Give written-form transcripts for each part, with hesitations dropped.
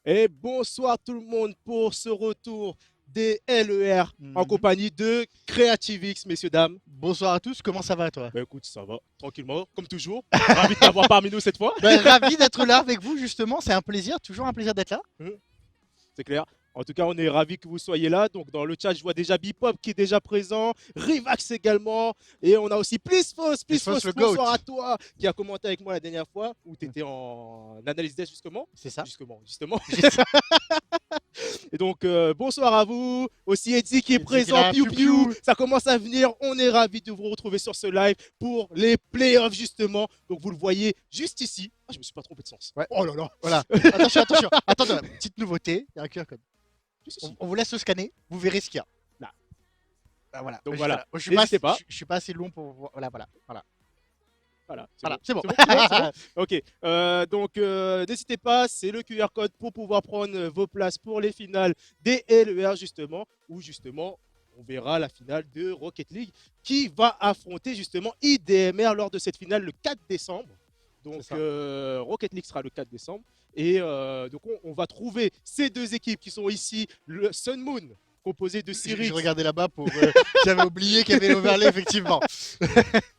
Et bonsoir tout le monde pour ce retour des LER en Mhm. compagnie de Creativix, messieurs, dames. Bonsoir à tous, comment ça va toi? Bah écoute, ça va, tranquillement, comme toujours. Ravi de t'avoir parmi nous cette fois. Ravi d'être là avec vous justement, c'est un plaisir, toujours un plaisir d'être là. Hum, C'est clair. En tout cas, on est ravis que vous soyez là. Donc, dans le chat, je vois déjà Bipop qui est déjà présent, Rivax également. Et on a aussi Plisfos. Je pense Plisfos, le bonsoir GOAT, à toi, qui a commenté avec moi la dernière fois où tu étais en analyse desk, justement. c'est ça. Justement. Et donc, bonsoir à vous. Aussi, Eddie qui est Il dit qu'il présent. a Piu piou Piu. piou. Ça commence à venir. On est ravis de vous retrouver sur ce live pour les playoffs, justement. Donc, vous le voyez juste ici. Ah, je me suis pas trompé de sens. Ouais, Oh là là. voilà. Attention, attention. Attends, petite nouveauté, il y a un QR code. Juste On, ici. on vous laisse le scanner, vous verrez ce qu'il y a. Là. Ah, voilà. Donc, Je, voilà. voilà. N'hésitez pas. Je suis pas assez long pour voir. Voilà, voilà, voilà. Voilà, c'est Voilà, bon. c'est bon. C'est bon, c'est bon. Ok. Donc, n'hésitez pas, c'est le QR code pour pouvoir prendre vos places pour les finales des LER, justement, où justement, on verra la finale de Rocket League qui va affronter justement IDMR lors de cette finale le 4 décembre. C'est Donc, ça. Rocket League sera le 4 décembre. Et donc, on va trouver ces deux équipes qui sont ici, le Sun Moon, composé de Je Cyrix. regardais là-bas pour. J'avais oublié qu'il y avait l'overlay, effectivement.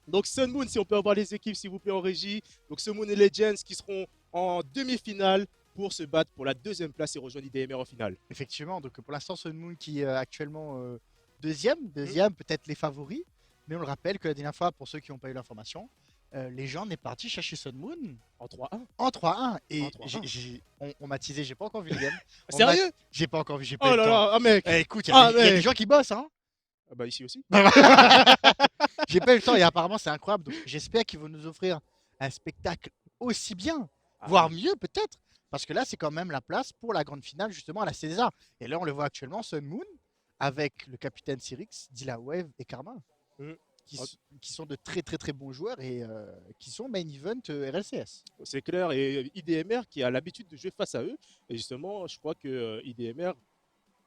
Donc Sun Moon, si on peut avoir les équipes s'il vous plaît en régie. Donc Sun Moon et Legends qui seront en demi-finale pour se battre pour la deuxième place et rejoindre IDMR en finale. Effectivement, donc pour l'instant, Sun Moon qui est actuellement deuxième, Hmm. peut-être les favoris. Mais on le rappelle que la dernière fois, pour ceux qui n'ont pas eu l'information, les gens est parti chercher Sun Moon En 3-1. en 3-1. En Et 3-1. on m'a teasé, j'ai pas encore vu le game. Sérieux? J'ai pas encore vu, j'ai pas eu Oh le là temps. là, ah mec. Écoute, Ah il y a des mec. gens qui bossent, hein. Ah bah ici aussi. J'ai pas eu le temps et apparemment c'est incroyable. Donc j'espère qu'ils vont nous offrir un spectacle aussi bien, Ah voire oui. mieux peut-être. Parce que là, c'est quand même la place pour la grande finale, justement, à la César. Et là, on le voit actuellement, Sun Moon, avec le capitaine Cyrix, Dilawave et Karma, Hmm. qui, Oh, qui sont de très très très bons joueurs et qui sont main event RLCS. c'est clair. Et IDMR qui a l'habitude de jouer face à eux. Et justement, je crois que IDMR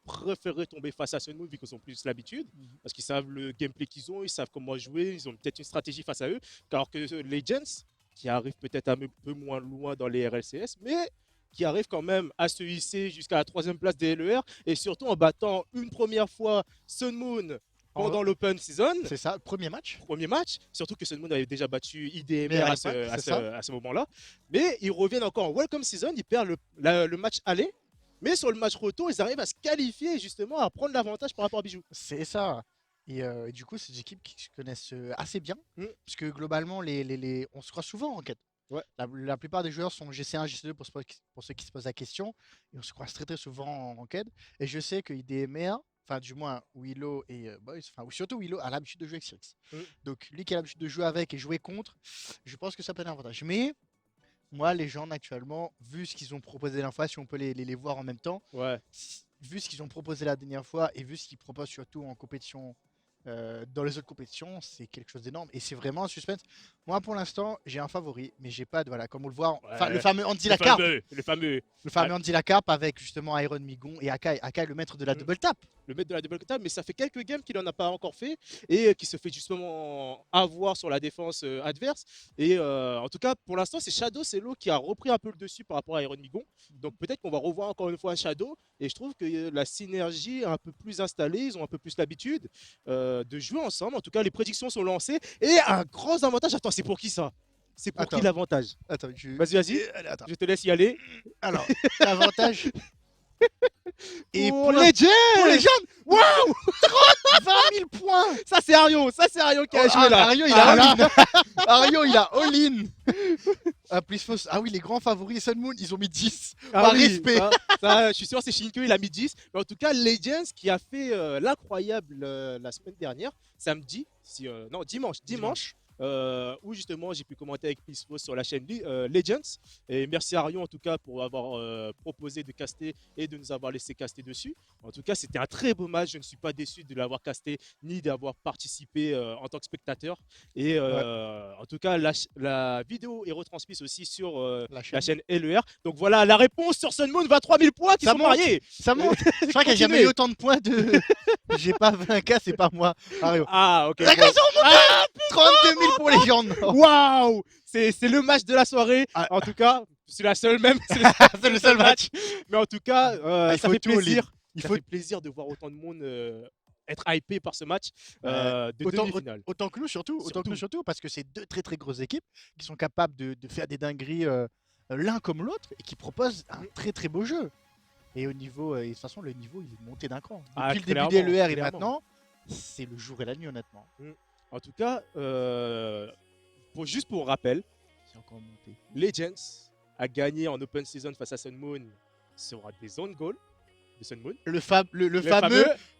préférerait tomber face à Sun Moon vu qu'ils ont plus l'habitude. Mhm. Parce qu'ils savent le gameplay qu'ils ont, ils savent comment jouer, ils ont peut-être une stratégie face à eux. Alors que Legends, qui arrivent peut-être un peu moins loin dans les RLCS, mais qui arrivent quand même à se hisser jusqu'à la troisième place des LER et surtout en battant une première fois Sun Moon En- pendant l'Open Season. C'est ça, premier match. Premier match, surtout que Sun Moon avait déjà battu Mais IDMR Impact, c'est ça. à ce moment-là. Mais ils reviennent encore en Welcome Season, ils perdent le match aller. Mais sur le match retour, ils arrivent à se qualifier et justement à prendre l'avantage par rapport à Bijou. C'est ça. Et du coup, c'est des équipes qui se connaissent assez bien. Mm. Parce que globalement, on se croit souvent en quête. Ouais. La plupart des joueurs sont GC1, GC2 pour ceux qui se posent la question. Et on se croise très très souvent en ranked. Et je sais que IDMR, enfin du moins Willow et Boys, enfin ou surtout Willow a l'habitude de jouer avec Sirix. Mm. Donc lui qui a l'habitude de jouer avec et jouer contre, je pense que ça peut être un avantage. Mais moi, les gens actuellement, vu ce qu'ils ont proposé la dernière fois, si on peut les voir en même temps, Ouais. vu ce qu'ils ont proposé la dernière fois et vu ce qu'ils proposent surtout en compétition, dans les autres compétitions, c'est quelque chose d'énorme. Et c'est vraiment un suspense. Moi, pour l'instant, j'ai un favori, mais j'ai pas de. Voilà, comme on le voit, enfin, le Ouais. fameux Andy Lacarpe. Le fameux. Le Ah, fameux Andy Lacarpe avec justement Iron Migon et Akai. Akai, le maître de la mm. double tap. Le maître de la double table, mais ça fait quelques games qu'il n'en a pas encore fait et qui se fait justement avoir sur la défense adverse. Et en tout cas, pour l'instant, c'est Shadow Celo qui a repris un peu le dessus par rapport à Iron Migon. Donc peut-être qu'on va revoir encore une fois Shadow. Et je trouve que la synergie est un peu plus installée, ils ont un peu plus l'habitude de jouer ensemble. En tout cas, les prédictions sont lancées. Et un gros avantage. Attends, c'est pour qui ça? C'est pour qui Attends, l'avantage? attends, Vas-y, vas-y. allez, attends. Je te laisse y aller. Alors, l'avantage. Et Pour pour les Legend. jeunes, waouh 20 000 points. Ça, c'est Arion qui a Oh, joué là. Ario, il a Ah, all-in. Ario, il a all-in. Ah, plus fausse. Ah oui, les grands favoris Sun Moon, ils ont mis 10. Ah Par oui, respect. je suis sûr, c'est Shinko, il a mis 10. Mais en tout cas, Legends qui a fait l'incroyable la semaine dernière, samedi, non, dimanche, où justement j'ai pu commenter avec Pisfo sur la chaîne Legends. Et merci Arion en tout cas pour avoir proposé de caster et de nous avoir laissé caster dessus. En tout cas, c'était un très beau match. Je ne suis pas déçu de l'avoir casté ni d'avoir participé en tant que spectateur. Et Ouais, en tout cas, la vidéo est retransmise aussi sur la la chaîne. chaîne LER. Donc voilà la réponse sur Sun Moon, 23 000 points qui Ça sont monte. mariés. Ça monte. Je crois qu'il n'y a jamais eu autant de points de. J'ai pas 20K, c'est pas moi. Ario. Ah, ok. D'accord, Bon. ça remonte. 32 000 pour les gens. Waouh! C'est le match de la soirée. Ah, En tout cas, C'est la seule même. C'est le seul match. Mais en tout cas, Il ça faut fait tout, Lille. plaisir. Il Ça faut fait plaisir de voir autant de monde être hypé par ce match de autant, demi-finale. autant que nous surtout, parce que c'est deux très très grosses équipes qui sont capables de faire des dingueries l'un comme l'autre et qui proposent un très très beau jeu. Et au niveau, et de toute façon, le niveau il est monté d'un cran. Ah, Depuis le début clairement, des LER et clairement. maintenant, c'est le jour et la nuit honnêtement. En tout cas, juste pour rappel, C'est encore monté. Legends a gagné en open season face à Sun Moon sur des own goals de Sun Moon.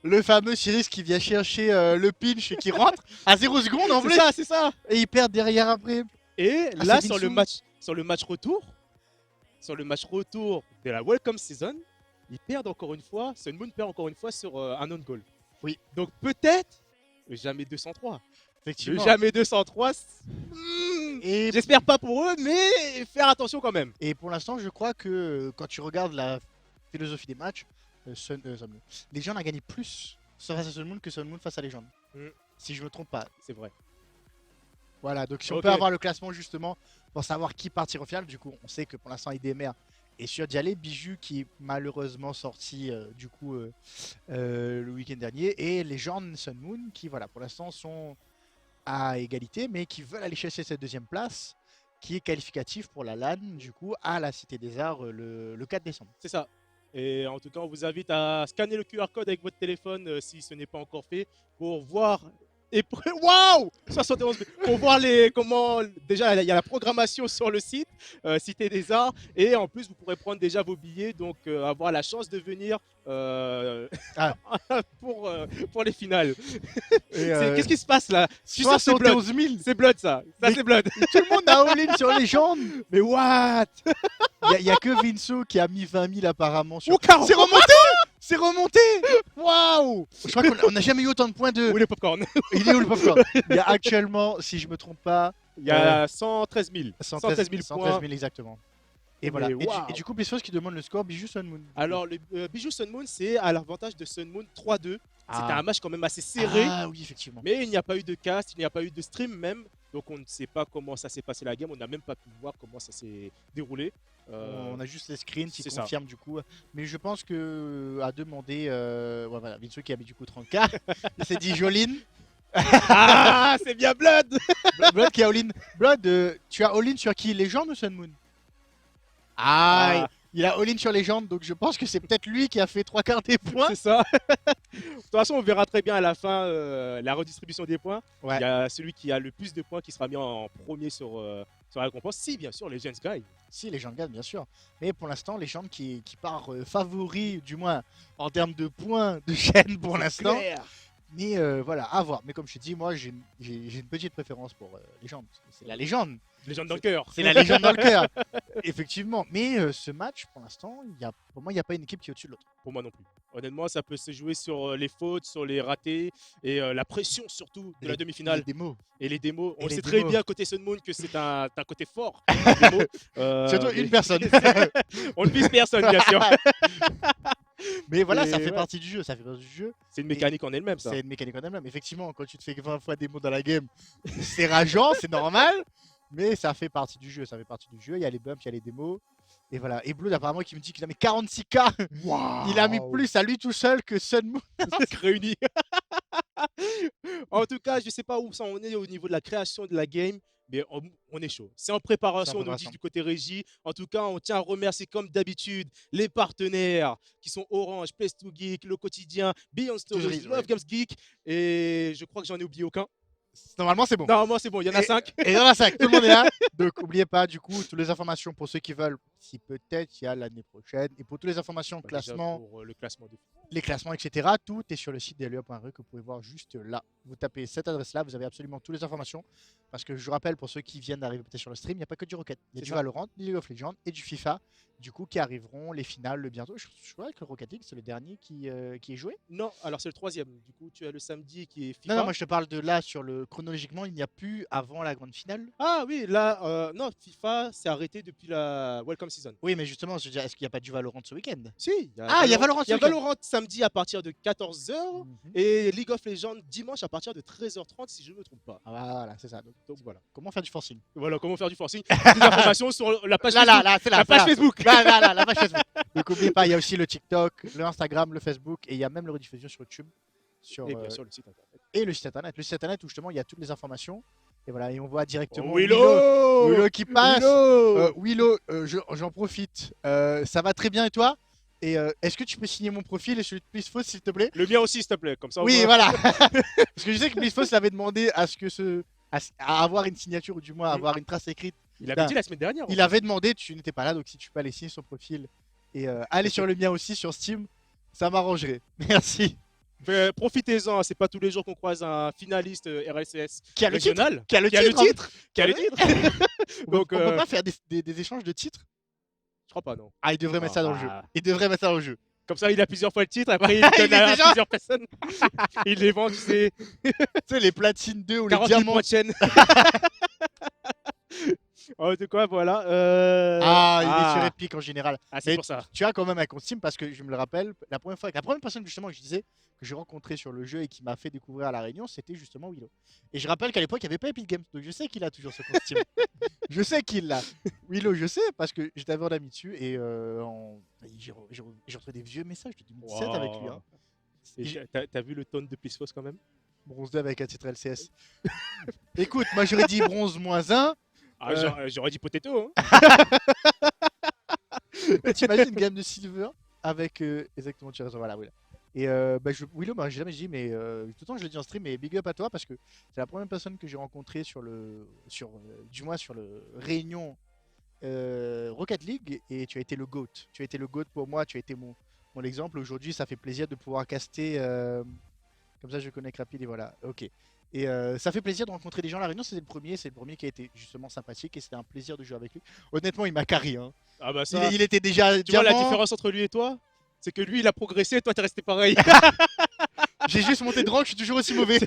Le fameux Cyrus qui vient chercher le pinch et qui rentre à 0 secondes en vrai. C'est ça. Et il perd derrière après. Et Ah, là, c'est sur le Vinsou. match retour de la Welcome Season, ils perdent encore une fois. Sun Moon perd encore une fois sur un own goal. Oui. Donc peut-être le jamais 203. Le Effectivement. jamais 203. Et, J'espère pas pour eux, mais faire attention quand même. et pour l'instant, je crois que quand tu regardes la philosophie des matchs, Sun Moon, les gens ont gagné plus face à Sun Moon que Sun Moon face à Legend. Mm. Si je me trompe pas. C'est vrai. Voilà, donc si on Ok. peut avoir le classement justement pour savoir qui partira au final, du coup, on sait que pour l'instant, IDMR est sûr d'y aller. Bijou qui est malheureusement sorti le week-end dernier. Et Legend Sun Moon qui, voilà, pour l'instant sont à égalité, mais qui veulent aller chercher cette deuxième place qui est qualificatif pour la LAN, du coup, à la Cité des Arts le 4 décembre. C'est ça. Et en tout cas, on vous invite à scanner le QR code avec votre téléphone si ce n'est pas encore fait pour voir. Et waouh 71 pour voir comment déjà il y a la programmation sur le site Cité des Arts et en plus vous pourrez prendre déjà vos billets donc avoir la chance de venir pour les finales. Qu'est-ce qui se passe là? Tu sens que c'est Blood. 71 000. C'est Blood ça. Ça Mais- c'est Blood. Tout le monde a all-in sur Legend. Mais what? Il y a que Vinso qui a mis 20 000 apparemment sur. Oh, 40. C'est remonté. C'est remonté. Waouh. Je crois qu'on n'a jamais eu autant de points de. Où est le popcorn? Il est où le popcorn? Il y a actuellement, si je me trompe pas, Il y a 113 000. 113 000 113 points. 000 exactement. Et Mais voilà. waouh. Et du coup, Bissos qui demande le score Bijou Sun Moon. Alors, le Bijou Sun Moon, c'est à l'avantage de Sun Moon 3-2. C'était un match quand même assez serré, Ah oui, effectivement. mais il n'y a pas eu de cast, il n'y a pas eu de stream même. Donc, on ne sait pas comment ça s'est passé la game. On n'a même pas pu voir comment ça s'est déroulé. On a juste les screens qui c'est ça. confirment du coup. Mais je pense que à demander, ouais, voilà, Vinso qui a mis du coup 30K, il s'est dit Joline. Ah, c'est bien Blood. Blood qui a all-in. Blood, tu as all-in sur qui? Legend ou Sun Moon? Ah, il a all-in sur Legend, donc je pense que c'est peut-être lui qui a fait 3/4 des points. C'est ça. De toute façon, on verra très bien à la fin la redistribution des points. Ouais. Il y a celui qui a le plus de points qui sera mis en premier sur la récompense. Si, bien sûr, les Gens Guy. Si, Legend gagne, bien sûr. Mais pour l'instant, Legend qui part favori, du moins en termes de points de chaîne pour l'instant. Mais voilà, à voir. Mais comme je te dis, moi j'ai une petite préférence pour Legend. C'est la légende. Légende dans le cœur. C'est la légende dans le cœur. Effectivement. Mais ce match, pour l'instant, pour moi, il n'y a pas une équipe qui est au-dessus de l'autre. Pour moi non plus. Honnêtement, ça peut se jouer sur les fautes, sur les ratés et la pression surtout de la demi-finale Des mots. et les démos. On Et les sait très démos. bien côté Sun Moon que c'est un côté fort. les démos. Surtout Mais- une personne. On ne vise personne, bien sûr. Mais voilà, Et ça fait ouais. partie du jeu. Ça fait partie du jeu. C'est une mécanique en elle-même, ça. C'est une mécanique en elle-même. Effectivement, quand tu te fais 20 fois des mots dans la game, c'est rageant, c'est normal. Mais ça fait partie du jeu. Ça fait partie du jeu. Il y a les bumps, il y a les démos. Et voilà. Et Blood, apparemment, qui me dit qu'il a mis 46K. Il a mis plus à lui tout seul que Sun Moon. réunis. En tout cas, je sais pas où ça on est au niveau de la création de la game, mais on est chaud. C'est en préparation, on nous dit préparation. du côté régie. En tout cas, on tient à remercier comme d'habitude les partenaires qui sont Orange, Place to Geek, Le Quotidien, Beyond Stories, Toujours, Love ouais. Games Geek. Et je crois que j'en ai oublié aucun. Normalement, c'est bon. Normalement, c'est bon, il y en a 5. Et il y en a 5, tout le monde est là. Donc, n'oubliez pas, du coup, toutes les informations pour ceux qui veulent, si peut-être il y a l'année prochaine. Et pour toutes les informations, classement, Pour le classement de les classements, etc., tout est sur le site d'Elua.re que vous pouvez voir juste là. Vous tapez cette adresse-là, vous avez absolument toutes les informations. Parce que je rappelle, pour ceux qui viennent d'arriver peut-être sur le stream, il n'y a pas que du Rocket. Il y a C'est du ça. Valorant, du League of Legends et du FIFA, du coup, qui arriveront les finales bientôt. Je crois que le Rocket League, c'est le dernier qui est joué. Non, alors c'est le troisième. Du coup, tu as le samedi qui est FIFA. Non, non, moi je te parle de là, sur le chronologiquement, il n'y a plus avant la grande finale. Ah oui, là, non, FIFA s'est arrêté depuis la Welcome Season. Oui, mais justement, je veux dire, est-ce qu'il n'y a pas du Valorant ce week-end? Si, il y a Ah, il y a Valorant Il y a ce week-end. Valorant samedi à partir de 14h Mhm. et League of Legends dimanche à partir partir de 13h30 si je ne me trompe pas. Ah, voilà, c'est ça. Donc voilà. Comment faire du forcing? Voilà comment faire du forcing. Plus d'informations sur la page Facebook. C'est là, La page Facebook. La page Facebook. Donc n'oubliez pas, il y a aussi le TikTok, le Instagram, le Facebook et il y a même le rediffusion sur YouTube. Et bien sûr le site internet. Et le site internet. Le site internet où justement il y a toutes les informations. Et voilà, et on voit directement Willow qui passe. Willow, j'en profite. Ça va très bien et toi? Et est-ce que tu peux signer mon profil et celui de Plisfos s'il te plaît? Le mien aussi s'il te plaît, comme ça. Oui, voilà. Parce que je sais que Plisfos avait demandé à ce que à avoir une signature ou du moins avoir une trace écrite. Il avait dit la semaine dernière. Il avait demandé, tu n'étais pas là, donc si tu peux aller signer son profil et aller sur le mien aussi sur Steam, ça m'arrangerait. Merci. Profitez-en, c'est pas tous les jours qu'on croise un finaliste RLCS Qui a le titre. régional. Qui a le titre. Qui a le titre. Donc on peut pas faire des échanges de titres? Je crois pas, non. Ah, il devrait mettre ça dans le jeu. Il devrait mettre ça dans le jeu. Comme ça, il a plusieurs fois le titre, après il donne à plusieurs personnes. Il les vend, tu sais. Tu sais, les platines 2 ou les 40 000 diamants. points de chaîne. En tout cas, voilà. Il est sur Epic en général. Ah, c'est pour ça. Tu as quand même un compte Steam parce que je me le rappelle, la première personne justement que je disais que j'ai rencontré sur le jeu et qui m'a fait découvrir à La Réunion, c'était justement Willow. Et je rappelle qu'à l'époque, il n'y avait pas Epic Games, donc je sais qu'il a toujours ce compte Steam. Je sais qu'il l'a. Willow, je sais parce que j'étais en ami dessus et j'ai retrouvé des vieux messages de 2017 avec lui. Hein. T'as vu le tone de Plisfos quand même? Bronze 2 avec un titre LCS. Écoute, moi j'aurais dit bronze -1. J'aurais dit potato. Hein. T'imagines une gamme de silver avec exactement, tu as raison, voilà. Et Willow, j'ai jamais dit, mais tout le temps je le dis en stream, mais big up à toi parce que c'est la première personne que j'ai rencontrée sur le réunion Rocket League et tu as été le GOAT. Tu as été le GOAT pour moi, tu as été mon exemple. Aujourd'hui, ça fait plaisir de pouvoir caster comme ça, je connecte rapide et voilà. Ok. Et ça fait plaisir de rencontrer des gens à La Réunion. C'est le premier qui a été justement sympathique et c'était un plaisir de jouer avec lui. Honnêtement, il m'a carré. Hein. Ah bah ça. Il était déjà. Tu vois la différence entre lui et toi? C'est que lui, il a progressé, toi, t'es resté pareil. J'ai juste monté de rang, je suis toujours aussi mauvais.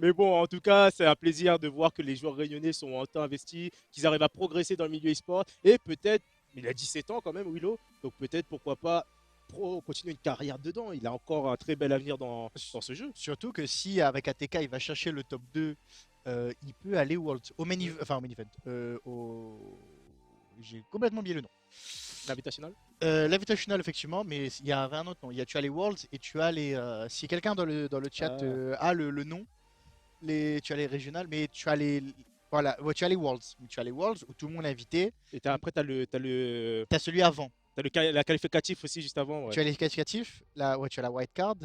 Mais bon, en tout cas, c'est un plaisir de voir que les joueurs réunionnais sont en temps investis, qu'ils arrivent à progresser dans le milieu e-sport. Et peut-être, il a 17 ans quand même, Willow. Donc peut-être, pourquoi pas, continuer une carrière dedans. Il a encore un très bel avenir dans ce jeu. Surtout que si, avec ATK, il va chercher le top 2, il peut aller au main event. J'ai complètement oublié le nom. L'Invitational L'Invitational, effectivement, mais il y avait un autre nom. Tu as les Worlds et tu as les. Si quelqu'un dans le chat a le nom, tu as les régionales, mais tu as les. Voilà, ouais, tu as les Worlds. Tu as les Worlds où tout le monde est invité. Et après, tu as celui avant. Tu as la qualificatif aussi juste avant. Ouais. Tu as les qualificatifs, tu as la white card.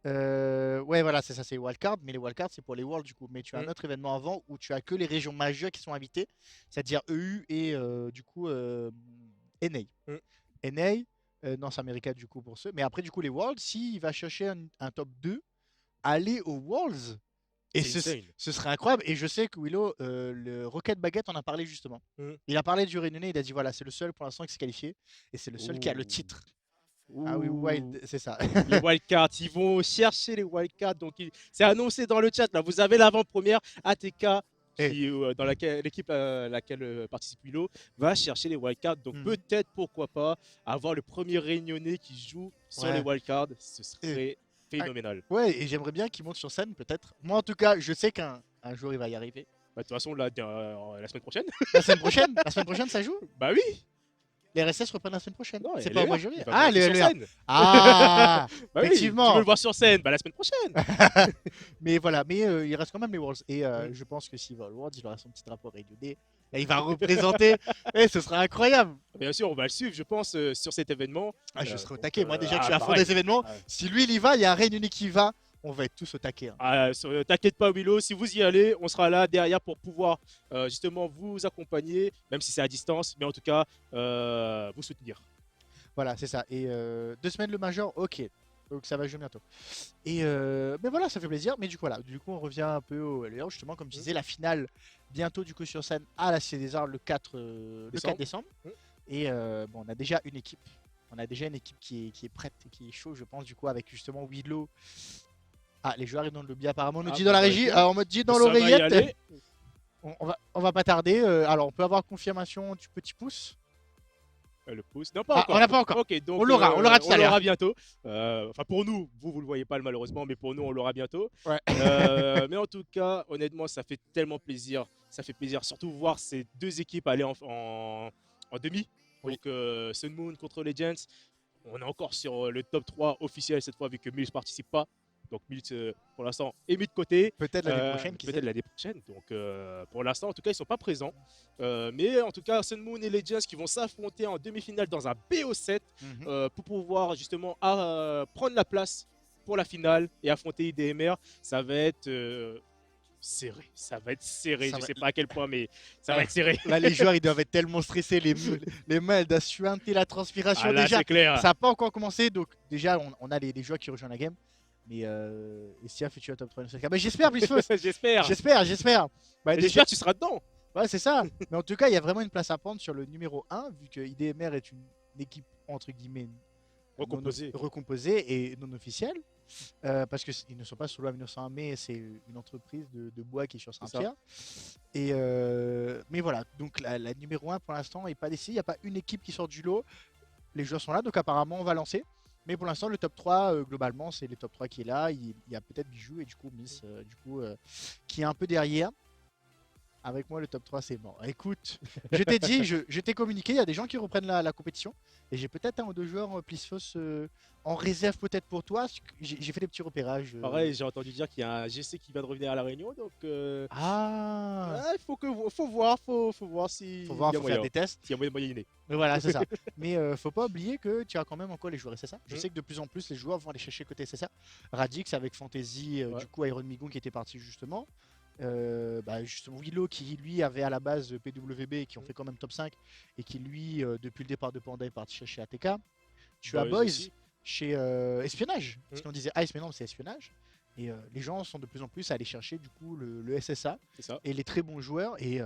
Ouais, voilà, c'est ça, c'est wildcard, mais les wildcards c'est pour les Worlds du coup. Mais tu as un autre événement avant où tu as que les régions majeures qui sont invitées, c'est-à-dire EU et du coup NA. NA, North America du coup pour ceux. Mais après, du coup, les Worlds, s'il va chercher un top 2, aller aux Worlds. Et ce serait incroyable. Et je sais que Willow, le Rocket Baguette en a parlé justement. Il a parlé du Réunionnais, il a dit voilà, c'est le seul pour l'instant qui s'est qualifié. Et c'est le seul qui a le titre. Ah oui, Wild, c'est ça. Les wildcards, ils vont chercher les wildcards. Donc, c'est annoncé dans le chat. Là, vous avez l'avant-première ATK. Dans l'équipe à laquelle participe Willow va chercher les wildcards. Donc peut-être, pourquoi pas, avoir le premier réunionnais qui joue sur les wildcards. Ce serait phénoménal. Ouais, et j'aimerais bien qu'il monte sur scène, peut-être. Moi, en tout cas, je sais qu'un jour, il va y arriver. Bah, de toute façon, là, la semaine prochaine. La semaine prochaine, ça joue? Bah oui. Les RSS reprennent la semaine prochaine. Non, c'est pas au mois de janvier. Ah, bah effectivement. Oui, tu veux le voir sur scène, bah la semaine prochaine. Mais voilà, mais il reste quand même les Worlds. Et je pense que s'il va aux Worlds, il aura son petit drapeau réunionnais. Et il va représenter. Et ce sera incroyable. Bien sûr, on va le suivre, je pense, sur cet événement. Je serai au taquet. Moi, déjà que je suis à fond des événements, si lui, il y va, il y a un réunionnais qui va. On va être tous au taquet. Hein. T'inquiète pas, Willow, si vous y allez, on sera là derrière pour pouvoir justement vous accompagner, même si c'est à distance, mais en tout cas, vous soutenir. Voilà, c'est ça. Et 2 semaines le Major, ok. Donc ça va jouer bientôt. Et mais voilà, ça fait plaisir. Mais du coup, voilà, on revient un peu au LER, justement, comme je disais, la finale bientôt du coup sur scène à la Cité des Arts le 4 décembre. Et bon, on a déjà une équipe. On a déjà une équipe qui est prête et qui est chaud, je pense, du coup, avec justement Willow. Ah, les joueurs arrivent dans le lobby apparemment, on nous dit dans la régie, on me dit dans l'oreillette. On va pas tarder, alors on peut avoir confirmation du petit pouce. Le pouce. Non, pas Ah, encore. on l'a pas encore. Ok, donc On l'aura tout à on l'heure. l'aura bientôt. Enfin, pour nous, vous le voyez pas malheureusement, mais pour nous, on l'aura bientôt. Ouais. Mais en tout cas, honnêtement, ça fait tellement plaisir. Ça fait plaisir, surtout voir ces deux équipes aller en demi. Oui. Donc, Sun Moon contre Legends. On est encore sur le top 3 officiel cette fois, vu que Mills ne participe pas. Donc, Mills, pour l'instant, est mis de côté. Peut-être l'année prochaine, qui sait. Peut-être l'année prochaine. Donc, pour l'instant, en tout cas, ils ne sont pas présents. Mais en tout cas, Sun Moon et Legends qui vont s'affronter en demi-finale dans un BO7 pour pouvoir justement prendre la place pour la finale et affronter IDMR. Ça va être serré. Ça va être serré. Ça Je va- sais pas à quel point, mais ça Ouais. va être serré. Là, les joueurs, ils doivent être tellement stressés, les mains, elles doivent suinter la transpiration. Ah là, Déjà, c'est clair. ça n'a pas encore commencé, donc déjà, on a les joueurs qui rejoignent la game. Mais Estia fait tuer top 3 mais j'espère, Blissfos. J'espère. J'espère. Bah, Et déjà, j'espère que tu seras dedans. ouais, c'est ça. Mais en tout cas, il y a vraiment une place à prendre sur le numéro 1, vu que IDMR est une équipe, entre guillemets, recomposée et non officielle. Parce qu'ils ne sont pas sous loi 1901, mais c'est une entreprise de bois qui est sur Saint-Pierre. Et mais voilà, donc la numéro 1 pour l'instant n'est pas décidée. Il n'y a pas une équipe qui sort du lot. Les joueurs sont là, donc apparemment on va lancer. Mais pour l'instant, le top 3, globalement, c'est le top 3 qui est là. Il y a peut-être Bijou et du coup Miss, qui est un peu derrière. Avec moi, le top 3, c'est mort. Écoute, je t'ai dit, je t'ai communiqué, il y a des gens qui reprennent la compétition. Et j'ai peut-être un ou deux joueurs Plisfos en réserve peut-être pour toi. J'ai fait des petits repérages. Pareil, j'ai entendu dire qu'il y a un GC qui vient de revenir à La Réunion. Donc, Ah, il faut voir si faut voir, il y a faut moyen. faire des tests. S'il y a moyen de moyenner. Mais voilà, c'est ça. Mais faut pas oublier que tu as quand même encore les joueurs SSA. Je Mhm. sais que de plus en plus, les joueurs vont aller chercher côté SSA. Radix avec Fantasy, Ouais. du coup Iron Migon qui était parti justement. Justement Willow qui lui avait à la base PWB et qui ont fait quand même top 5 et qui lui depuis le départ de Panda est parti chercher ATK. Tu as Boys Boys aussi. chez Espionnage, parce qu'on disait Ice mais non c'est Espionnage. Et les gens sont de plus en plus à aller chercher du coup le SSA C'est ça. et les très bons joueurs et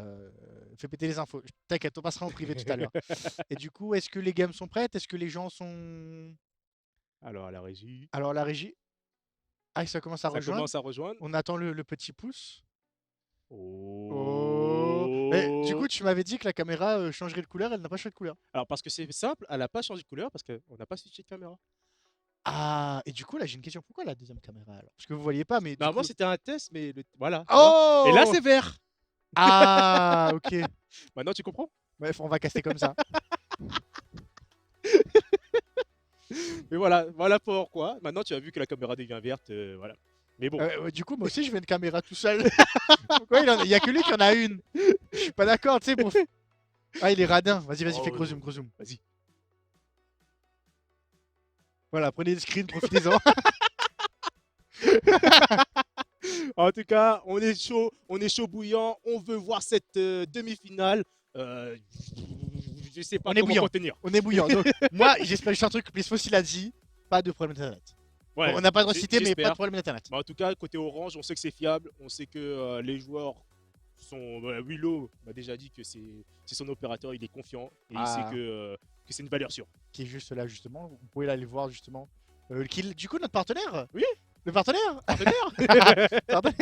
fais péter les infos. T'inquiète, on passera en privé tout à l'heure. Et du coup, est-ce que les games sont prêtes? Est-ce que les gens sont... Alors, à la régie, Alors la régie, ah ça commence à ça rejoindre. commence à rejoindre. On attend le petit pouce. Oh. Mais, du coup, tu m'avais dit que la caméra changerait de couleur, elle n'a pas changé de couleur. Alors, parce que c'est simple, elle n'a pas changé de couleur parce qu'on n'a pas switché de caméra. Ah, et du coup, là, j'ai une question. Pourquoi la deuxième caméra alors? Parce que vous voyez pas, mais. Du Normalement, coup... c'était un test, mais voilà. Oh! Et là, c'est vert. Ah, ok. Maintenant, tu comprends? Bref, on va caster comme ça. Mais voilà pourquoi. Maintenant, tu as vu que la caméra devient verte. Voilà. Mais bon. Du coup, moi aussi, je veux une caméra tout seul. Pourquoi il y a que lui qui en a une? Je suis pas d'accord, tu sais. Pour... Ah, il est radin. Vas-y, Oh, fais gros zoom, gros zoom. Vas-y. Voilà, prenez des screens, profitez-en. En tout cas, on est chaud bouillant. On veut voir cette demi-finale. Je sais pas On est comment bouillant. contenir. On est bouillant. Donc, moi, j'espère juste un truc que Plisfos il a dit. Pas de problème d'internet. Ouais, On n'a pas le droit de citer, mais j'espère. pas de problème d'internet. Mais en tout cas, côté Orange, on sait que c'est fiable. On sait que les joueurs sont. Willow m'a déjà dit que c'est son opérateur, il est confiant et il sait que c'est une valeur sûre. Qui est juste là, justement. Vous pouvez aller voir, justement. Du coup, notre partenaire. Oui. Le partenaire. Partenaire.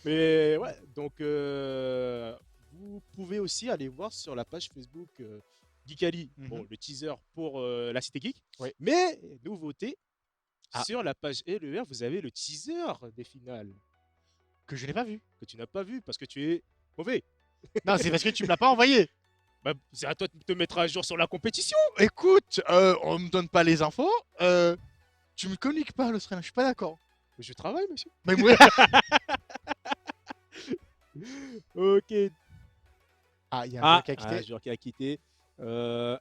Mais ouais, donc vous pouvez aussi aller voir sur la page Facebook Geekali, bon, le teaser pour la Cité Geek. Oui. Mais nouveauté, Ah. sur la page LER, vous avez le teaser des finales Que je n'ai pas vu. que tu n'as pas vu parce que tu es mauvais. Non, c'est parce que tu me l'as pas envoyé. Bah, c'est à toi de te mettre à jour sur la compétition. Écoute, on me donne pas les infos. Tu me communiques pas, l'Australien. Je suis pas d'accord. Je travaille, monsieur. Mais moi... Ok. Ah, il y a un joueur qui a quitté. un joueur qui a quitté.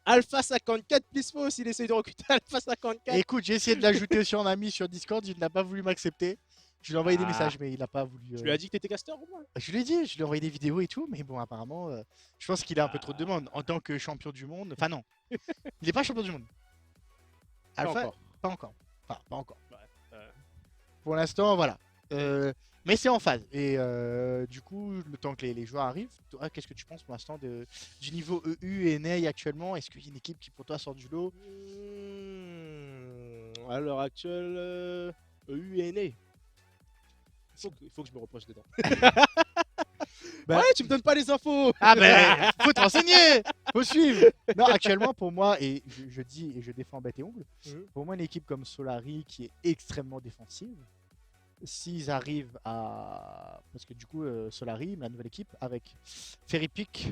Alpha 54, Plisfos, il essaye de recruter Alpha 54. Écoute, j'ai essayé de l'ajouter sur un ami sur Discord. Il n'a pas voulu m'accepter. Je lui ai envoyé des messages, mais il n'a pas voulu. Tu lui as dit que t'étais caster au moins. Je lui ai dit, je lui ai envoyé des vidéos et tout, mais bon, apparemment, je pense qu'il a un peu trop de demandes en tant que champion du monde. Enfin, non, il n'est pas champion du monde. Alpha, encore. pas encore. Enfin, pas encore. Ouais, Pour l'instant, voilà. Mais c'est en phase. Et du coup, le temps que les joueurs arrivent, toi, qu'est-ce que tu penses pour l'instant du niveau EU et NA actuellement? Est-ce qu'il y a une équipe qui pour toi sort du lot? À l'heure actuelle, EUNA. Il faut que je me reproche dedans. Bah- Ouais, tu me donnes pas les infos. Ah ben, faut te renseigner, faut suivre. Non, actuellement pour moi, et je dis et je défends bête et ongle, pour moi une équipe comme Solari qui est extrêmement défensive, s'ils arrivent à... Parce que du coup, Solari, la nouvelle équipe, avec Ferrypick,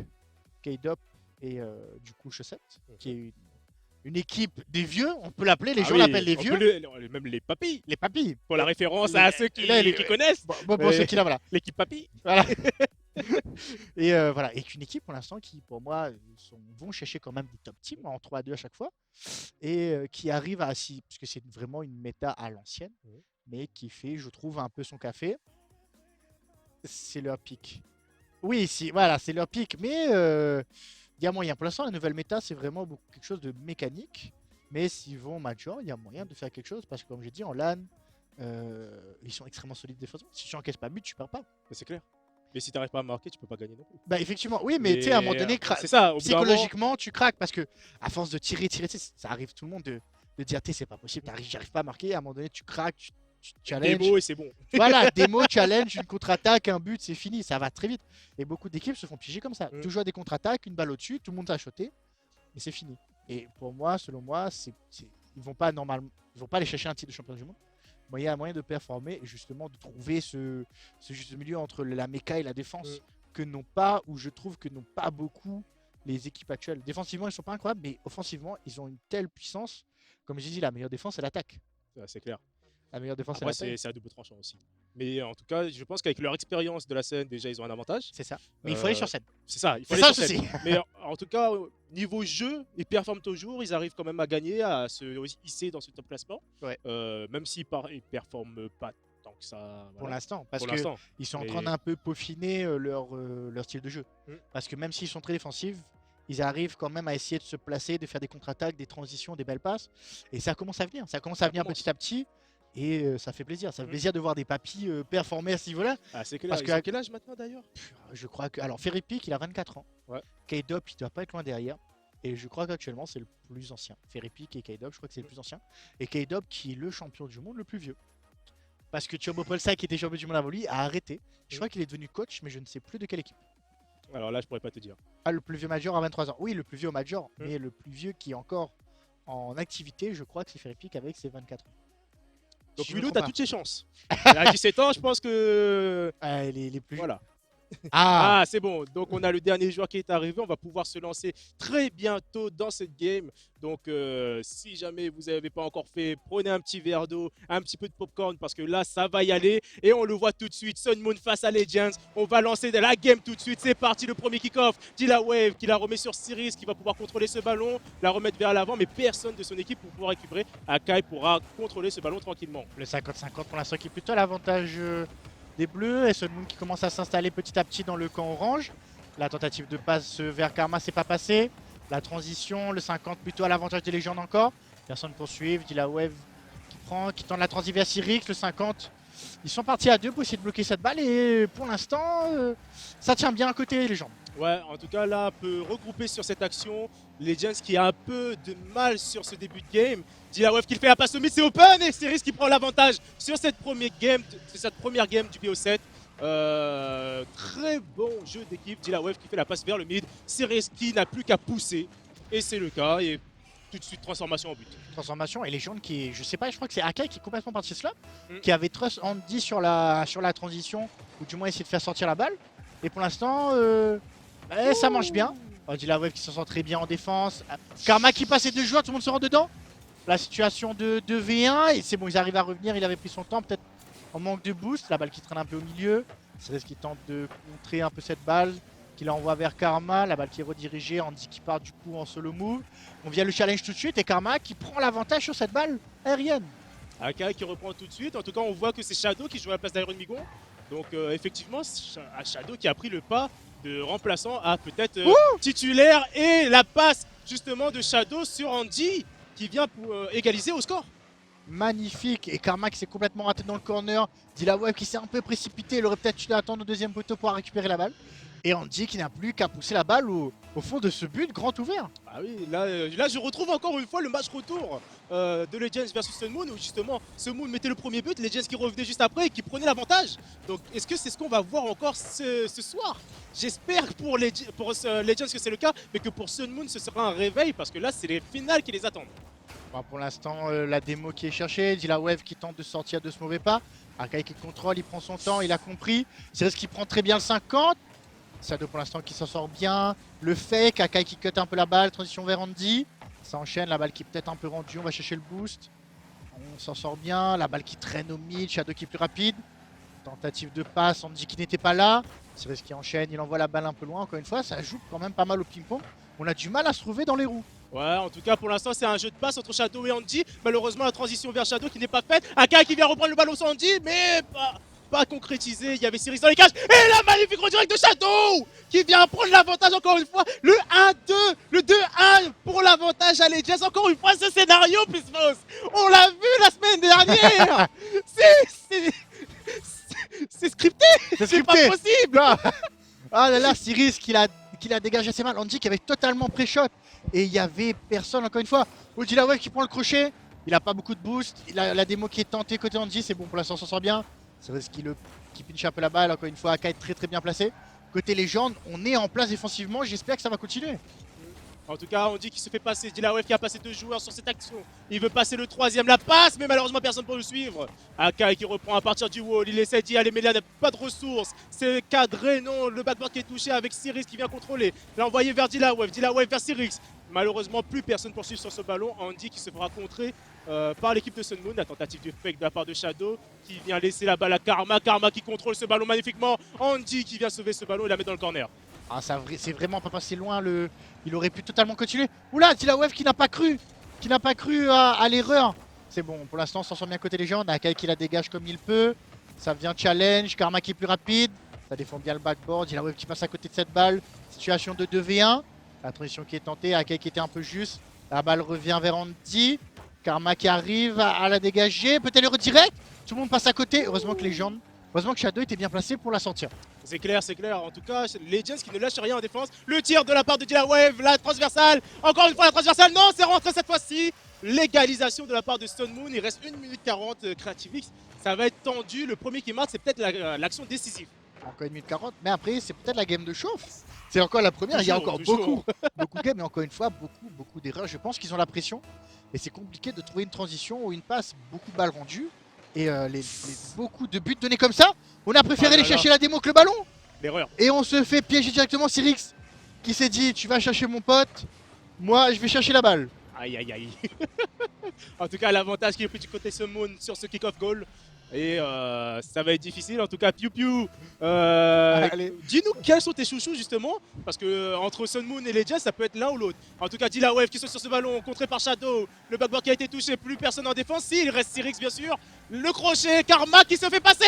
K-Dop et du coup Chaussette, qui est une équipe des vieux, on peut l'appeler, les Ah gens oui, l'appellent les on vieux, peut même les papis, les papis. pour la référence Les- à ceux qui, là, qui connaissent. Bon, pour Mais- ceux qui là, voilà. L'équipe papy. Voilà. Et voilà, et qu'une équipe pour l'instant qui, pour moi, vont chercher quand même des top teams en 3-2 à chaque fois, et qui arrive à, parce que c'est vraiment une méta à l'ancienne, mais qui fait, je trouve, un peu son café. C'est leur pic. Oui, si, voilà, c'est leur pic, mais il y a moyen. Pour l'instant, la nouvelle méta, c'est vraiment quelque chose de mécanique, mais s'ils vont major, il y a moyen de faire quelque chose, parce que comme j'ai dit, en LAN, ils sont extrêmement solides défensivement. Si tu encaisses pas but, tu perds pas. C'est clair. Mais si t'arrives pas à marquer, tu peux pas gagner non plus. Bah effectivement, oui, mais tu sais, à un moment donné, c'est ça. Au bout d'un moment, psychologiquement, tu craques parce que à force de tirer, tu sais, ça arrive tout le monde de dire, c'est pas possible, j'arrive pas à marquer. À un moment donné, tu craques, tu challenges. démo et c'est bon. Voilà, démo, challenge, une contre-attaque, un but, c'est fini, ça va très vite. Et beaucoup d'équipes se font piéger comme ça. Toujours des contre-attaques, une balle au-dessus, tout le monde t'a shoté, et c'est fini. Et pour moi, selon moi, ils vont pas normalement, ils vont pas aller chercher un titre de champion du monde. Il y a moyen de performer et justement de trouver ce juste milieu entre la méca et la défense que n'ont pas, ou je trouve que n'ont pas beaucoup les équipes actuelles. Défensivement, ils sont pas incroyables, mais offensivement, ils ont une telle puissance. Comme je dis, la meilleure défense, c'est l'attaque. C'est clair. La meilleure défense, Après, c'est l'attaque. c'est à double tranchant aussi. Mais en tout cas, je pense qu'avec leur expérience de la scène, déjà, ils ont un avantage. C'est ça. Mais il faut aller sur scène. C'est ça, il faut C'est aller ça sur le scène. souci. Mais en tout cas, niveau jeu, ils performent toujours. Ils arrivent quand même à gagner, à se hisser dans ce top classement. Ouais. Même s'ils ils performent pas tant que ça. Voilà. Pour l'instant, parce Pour que l'instant. ils sont en Mais- train d'un peu peaufiner leur style de jeu. Parce que même s'ils sont très défensifs, ils arrivent quand même à essayer de se placer, de faire des contre-attaques, des transitions, des belles passes. Et ça commence à venir. Ça commence à venir petit à petit. Et ça fait plaisir. Ça fait plaisir de voir des papis performer à ce niveau-là. Ah, c'est clair. Parce Ils que- ont quel âge maintenant d'ailleurs? Je crois que. Alors, Ferrypick, il a 24 ans. Ouais. K-Dop, il doit pas être loin derrière. Et je crois qu'actuellement, c'est le plus ancien. Ferrypick et K-Dop, je crois que c'est le plus ancien. Et K-Dop, qui est le champion du monde le plus vieux. Parce que Thiobo Polsa, qui était champion du monde avant lui, a arrêté. Je crois qu'il est devenu coach, mais je ne sais plus de quelle équipe. Alors là, je pourrais pas te dire. Ah, le plus vieux major à 23 ans. Oui, le plus vieux au major. Mais le plus vieux qui est encore en activité, je crois que c'est Ferrypick avec ses 24 ans. Donc Si je me Willow, trompe t'as pas. toutes ses chances. À 17 ans, je pense que. Les plus Voilà. Ah, Ah, c'est bon. Donc, on a le dernier joueur qui est arrivé. On va pouvoir se lancer très bientôt dans cette game. Donc, si jamais vous n'avez pas encore fait, prenez un petit verre d'eau, un petit peu de popcorn parce que là, ça va y aller. Et on le voit tout de suite. Sun Moon face à Legends. On va lancer de la game tout de suite. C'est parti, le premier kick-off. Wave qui la remet sur Sirius qui va pouvoir contrôler ce ballon, la remettre vers l'avant. Mais personne de son équipe pour pouvoir récupérer. Akai pourra contrôler ce ballon tranquillement. le 50-50 pour l'instant qui est plutôt à l'avantage des bleus. Et Sun Moon qui commence à s'installer petit à petit dans le camp orange. La tentative de passe vers Karma s'est pas passée. La transition, le 50 plutôt à l'avantage des légendes encore. Personne pour suivre. Wave qui tente la transition vers Cyrix. Le 50. Ils sont partis à deux pour essayer de bloquer cette balle. Et pour l'instant, ça tient bien à côté les gens. Ouais, en tout cas, là, peut regrouper sur cette action. Legends qui a un peu de mal sur ce début de game. Wave qui fait la passe au mid, c'est open et Cyrus qui prend l'avantage sur cette première game du BO7. Très bon jeu d'équipe. Wave qui fait la passe vers le mid. Cyrus qui n'a plus qu'à pousser. Et c'est le cas. Et tout de suite, transformation en but. Transformation et légende qui est, je sais pas, je crois que c'est Akai qui est complètement parti de cela, qui avait trust Andy sur la transition, ou du moins essayer de faire sortir la balle. Et pour l'instant, ça marche bien. Wave qui s'en sort très bien en défense. Karma qui passe les deux joueurs, tout le monde se rend dedans. La situation de 2v1, et c'est bon, ils arrivent à revenir, il avait pris son temps, peut-être en manque de boost. La balle qui traîne un peu au milieu. C'est ce qui tente de contrer un peu cette balle, qui l'envoie vers Karma. La balle qui est redirigée, Andy qui part du coup en solo move. On vient le challenge tout de suite et Karma qui prend l'avantage sur cette balle aérienne. Akai qui reprend tout de suite. En tout cas, on voit que c'est Shadow qui joue à la place d'Iron Migon. Donc, effectivement, Shadow qui a pris le pas de remplaçant à peut-être titulaire. Et la passe justement de Shadow sur Andy qui vient pour égaliser au score. Magnifique, et Karma qui s'est complètement raté dans le corner. Wave qui s'est un peu précipité, il aurait peut-être dû attendre au deuxième poteau pour récupérer la balle. Et Andy qui n'a plus qu'à pousser la balle au fond de ce but grand ouvert. Ah oui, là je retrouve encore une fois le match retour de Legends versus Sun Moon où justement Sun Moon mettait le premier but, Legends qui revenait juste après et qui prenait l'avantage. Donc est-ce que c'est ce qu'on va voir encore ce soir? J'espère pour Legends que c'est le cas, mais que pour Sun Moon ce sera un réveil parce que là c'est les finales qui les attendent. Bon, pour l'instant, la démo qui est cherchée, Dilawave qui tente de sortir de ce mauvais pas. Akai qui contrôle, il prend son temps, il a compris. C'est ce qui prend très bien le 50. Shadow pour l'instant qui s'en sort bien. Le fake, Akai qui cut un peu la balle, transition vers Andy. Ça enchaîne, la balle qui est peut-être un peu rendue, on va chercher le boost. On s'en sort bien, la balle qui traîne au mid, Shadow qui est plus rapide. Tentative de passe, Andy qui n'était pas là. C'est ce qui enchaîne, il envoie la balle un peu loin. Encore une fois, ça joue quand même pas mal au ping-pong. On a du mal à se trouver dans les roues. Ouais, en tout cas pour l'instant c'est un jeu de passe entre Shadow et Andy. Malheureusement la transition vers Shadow qui n'est pas faite. Akai qui vient reprendre le ballon sur Andy, mais pas concrétisé. Il y avait Cyrix dans les cages. Et la magnifique redirect de Shadow qui vient prendre l'avantage encore une fois. Le 1-2, le 2-1 pour l'avantage à Legends. Encore une fois ce scénario Pismos. On l'a vu la semaine dernière. C'est scripté. C'est pas possible. Ah là là, Cyrix qui l'a dégagé assez mal. Andy qui avait totalement pré-shot. Et il y avait personne encore une fois. Dilawave qui prend le crochet. Il a pas beaucoup de boost. Il a la démo qui est tentée côté Andy. C'est bon pour l'instant, s'en sort bien. C'est vrai qui pinche un peu la balle. Encore une fois, Akai est très très bien placé. Côté légende, on est en place défensivement. J'espère que ça va continuer. En tout cas, on dit qu'il se fait passer. Dilawave qui a passé 2 joueurs sur cette action. Il veut passer le troisième, la passe, mais malheureusement personne pour le suivre. Akai qui reprend à partir du wall. Il essaie d'y aller, mais là, il n'a pas de ressources. C'est cadré, non. Le backboard qui est touché avec Cyrix qui vient contrôler. L'a envoyé vers Dilawave. Dilawave vers Cyrix. Malheureusement, plus personne poursuit sur ce ballon. Andy qui se fera contrer par l'équipe de Sun Moon. La tentative du fake de la part de Shadow qui vient laisser la balle à Karma. Karma qui contrôle ce ballon magnifiquement. Andy qui vient sauver ce ballon et la met dans le corner. Ah, c'est vraiment pas passé loin. Il aurait pu totalement continuer. Oula, Dilawave qui n'a pas cru à l'erreur. C'est bon, pour l'instant, on s'en sort bien côté légende. Akai qui la dégage comme il peut. Ça vient challenge. Karma qui est plus rapide. Ça défend bien le backboard. Dilawave qui passe à côté de cette balle. Situation de 2v1. La transition qui est tentée. Akai qui était un peu juste. La balle revient vers Andy. Karma qui arrive à la dégager. Peut-être le redirect. Tout le monde passe à côté. Heureusement que Shadow était bien placé pour la sortir. C'est clair, c'est clair. En tout cas, Legends qui ne lâche rien en défense. Le tir de la part de Dilawave, la transversale. Encore une fois, la transversale. Non, c'est rentré cette fois-ci. L'égalisation de la part de Sun Moon. Il reste 1 minute 40. Creativix, ça va être tendu. Le premier qui marque, c'est peut-être l'action décisive. Encore 1 minute 40. Mais après, c'est peut-être la game de chauffe. C'est encore la première. Il y a encore beaucoup de games. Mais encore une fois, beaucoup d'erreurs. Je pense qu'ils ont la pression. Et c'est compliqué de trouver une transition ou une passe. Beaucoup de balles rendues. Et beaucoup de buts donnés comme ça, on a préféré aller chercher la démo que le ballon. L'erreur. Et on se fait piéger directement. Cyrix qui s'est dit tu vas chercher mon pote, moi je vais chercher la balle. Aïe aïe aïe. En tout cas, l'avantage qui est pris du côté Sun Moon sur ce kick-off goal. Et ça va être difficile. En tout cas, Piu Piu, dis-nous quels sont tes chouchous justement. Parce que entre Sun Moon et Legends, ça peut être l'un ou l'autre. En tout cas, Dilawave qui saute sur ce ballon, contré par Shadow. Le backboard qui a été touché, plus personne en défense. Si, il reste Cyrix bien sûr. Le crochet, Karma qui se fait passer.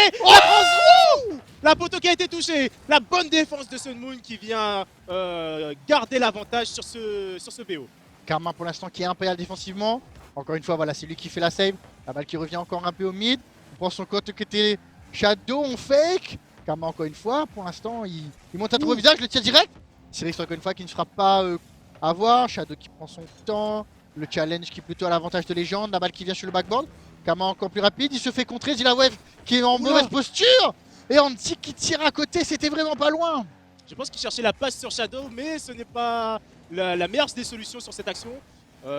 La poteau qui a été touchée. La bonne défense de Sun Moon qui vient garder l'avantage sur ce BO. Karma pour l'instant qui est impérial défensivement. Encore une fois, voilà, c'est lui qui fait la save. La balle qui revient encore un peu au mid. On prend son côté qui était Shadow, on fake. Karma encore une fois, pour l'instant, il monte à trouver au visage, le tir direct. Cyrix encore une fois qui ne sera pas avoir. Shadow qui prend son temps. Le challenge qui est plutôt à l'avantage de légende. La balle qui vient sur le backboard. Karma encore plus rapide, il se fait contrer. Dilawave qui est en mauvaise posture. Et Andy qui tire à côté, c'était vraiment pas loin. Je pense qu'il cherchait la passe sur Shadow, mais ce n'est pas la meilleure des solutions sur cette action.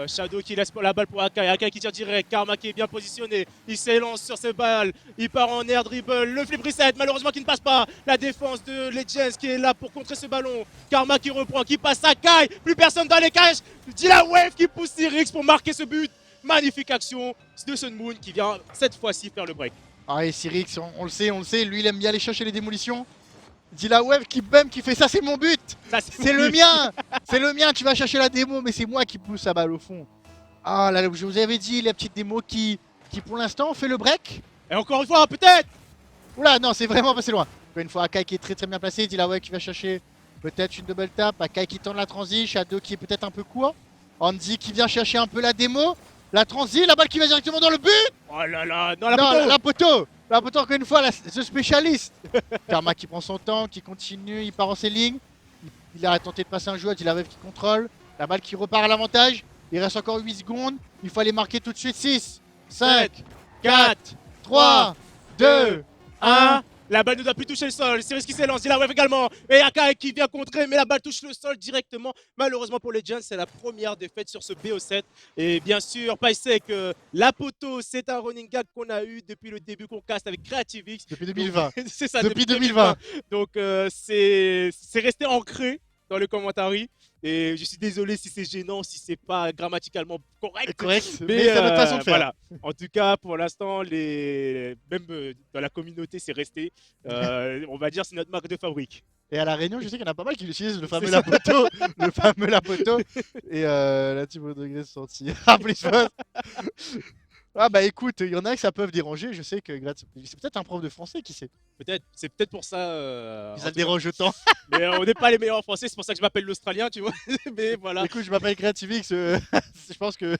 Shadow qui laisse la balle pour Akai, Akai qui tire direct, Karma qui est bien positionné, il s'élance sur ses balles, il part en air dribble, le flip reset malheureusement qui ne passe pas, la défense de Legends qui est là pour contrer ce ballon, Karma qui reprend, qui passe Akai, plus personne dans les cages, Dilawave qui pousse Cyrix pour marquer ce but, magnifique action de Sun Moon qui vient cette fois-ci faire le break. Ah et Cyrix, on le sait, lui il aime bien aller chercher les démolitions. Dilawave qui fait ça, c'est mon but. C'est le mien. C'est le mien, tu vas chercher la démo, mais c'est moi qui pousse la balle au fond. Ah là, je vous avais dit, la petite démo qui pour l'instant fait le break. Et encore une fois, peut-être. Oula, non, c'est vraiment passé loin. Encore une fois, Akai qui est très très bien placé, Dilawave qui va chercher peut-être une double tap, Akai qui tente la transi, Shadow qui est peut-être un peu court. Andy qui vient chercher un peu la démo. La transi, la balle qui va directement dans le but. Oh là là, non, la poteau. Là, pourtant, encore une fois, ce spécialiste. Karma qui prend son temps, qui continue, il part en ses lignes. Il a tenté de passer un joueur, Dilawev qui contrôle. La balle qui repart à l'avantage. Il reste encore 8 secondes. Il faut aller marquer tout de suite. 6, 5, 4, 3, 2, 1. La balle ne doit plus toucher le sol. Cyrus qui s'élance, Dilawev également. Et Akai qui vient contrer, mais la balle touche le sol directement. Malheureusement pour les Giants, c'est la première défaite sur ce BO7. Et bien sûr, Paisek, la poteau, c'est un running gag qu'on a eu depuis le début qu'on caste avec CreativeX. Depuis 2020. C'est ça, Depuis 2020. Donc c'est resté ancré dans le commentaire. Et je suis désolé si c'est gênant, si c'est pas grammaticalement correct. Mais c'est notre façon de faire. Voilà. En tout cas, pour l'instant, même dans la communauté, c'est resté. On va dire c'est notre marque de fabrique. Et à la Réunion, je sais qu'il y en a pas mal qui utilisent le fameux Lapoto. Le fameux Lapoto. Et là, Thibaut Degré se sentit. Ah, plus fort. Ah bah écoute, il y en a que ça peut déranger. Je sais que c'est peut-être un prof de français qui sait. Peut-être, c'est peut-être pour ça. Ça te dérange autant. Mais on n'est pas les meilleurs en français, c'est pour ça que je m'appelle l'Australien, tu vois. Mais voilà. Écoute, je m'appelle CreativeX. Je pense que.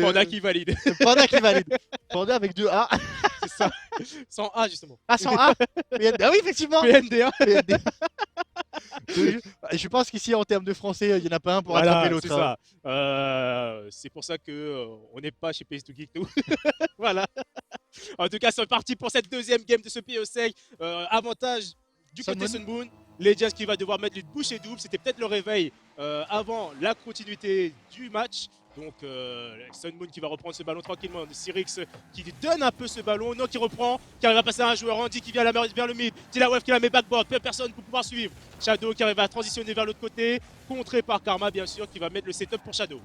Panda qui valide. Panda qui valide. Panda avec 2 A. C'est ça. Sans A justement. Ah, sans A. Ah oui, effectivement. PNDA. Je pense qu'ici, en termes de français, il n'y en a pas un pour Voilà, attraper l'autre. c'est ça. C'est pour ça que on n'est pas chez PS2 Geek, nous. Voilà. En tout cas, c'est parti pour cette deuxième game de ce PO6. Avantage du côté Sun Moon. Les Giants qui va devoir mettre une bouchée double. C'était peut-être le réveil avant la continuité du match. Donc Sun Moon qui va reprendre ce ballon tranquillement. Cyrix qui donne un peu ce ballon. Non, qui reprend, qui arrive à passer à un joueur. Andy qui vient vers le mid. Dilawev qui la met backboard. Personne pour pouvoir suivre. Shadow qui arrive à transitionner vers l'autre côté. Contré par Karma, bien sûr, qui va mettre le setup pour Shadow.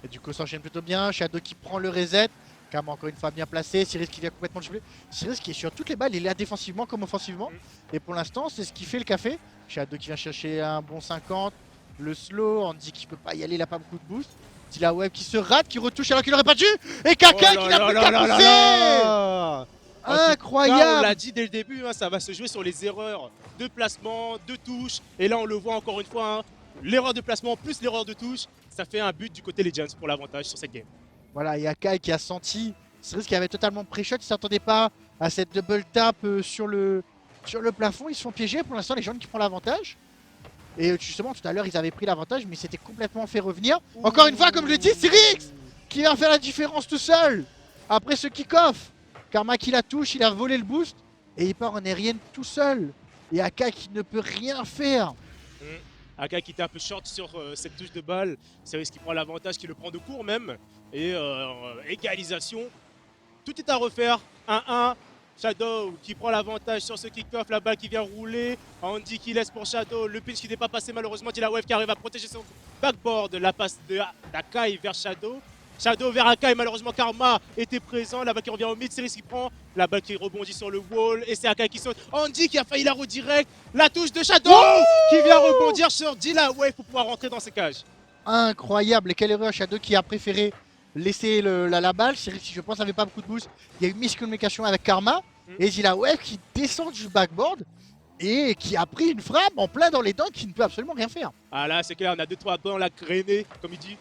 Et du coup, ça enchaîne plutôt bien. Shadow qui prend le reset. Karma encore une fois bien placé. Cyrix qui vient complètement jouer. Cyrix qui est sur toutes les balles. Il est là défensivement comme offensivement. Et pour l'instant, c'est ce qui fait le café. Shadow qui vient chercher un bon 50. Le slow. Andy qui peut pas y aller. Il a pas beaucoup de boost. Dilawev qui se rate, qui retouche alors qu'il aurait pas dû. Et Kaka qui n'a plus qu'à pousser. Incroyable. On l'a dit dès le début, hein, ça va se jouer sur les erreurs de placement, de touche. Et là, on le voit encore une fois. Hein, l'erreur de placement plus l'erreur de touche. Ça fait un but du côté Legends pour l'avantage sur cette game. Voilà, il y a Kai qui a senti. Cyrix qui avait totalement pré-shot. Il ne s'attendait pas à cette double tap sur le plafond. Ils se font piéger. Pour l'instant, les jaunes qui prennent l'avantage. Et justement, tout à l'heure, ils avaient pris l'avantage, mais c'était complètement fait revenir. Encore une fois, comme je le dis, Cyrix qui va faire la différence tout seul. Après ce kick-off, Karma qui la touche, il a volé le boost. Et il part en aérienne tout seul. Et Aka qui ne peut rien faire. Aka qui était un peu short sur cette touche de balle. Cyrix qui prend l'avantage, qui le prend de court même. Et égalisation. Tout est à refaire. 1-1. Shadow qui prend l'avantage sur ce kick-off, la balle qui vient rouler. Andy qui laisse pour Shadow, le pinch qui n'est pas passé malheureusement. Dilawev qui arrive à protéger son backboard. La passe de Akai vers Shadow. Shadow vers Akai, malheureusement Karma était présent. La balle qui revient au mid, Cyrix qui prend. La balle qui rebondit sur le wall et c'est Akai qui saute. Andy qui a failli la redirect. La touche de Shadow qui vient rebondir sur Dilawev pour pouvoir rentrer dans ses cages. Incroyable, et quelle erreur Shadow qui a préféré laisser la balle. Cyrix, je pense, n'avait pas beaucoup de boost. Il y a eu miscommunication avec Karma. Et Dilawev qui descend du backboard et qui a pris une frappe en plein dans les dents qui ne peut absolument rien faire. Ah là, c'est clair, on a 2-3 dans la grainée, comme il dit.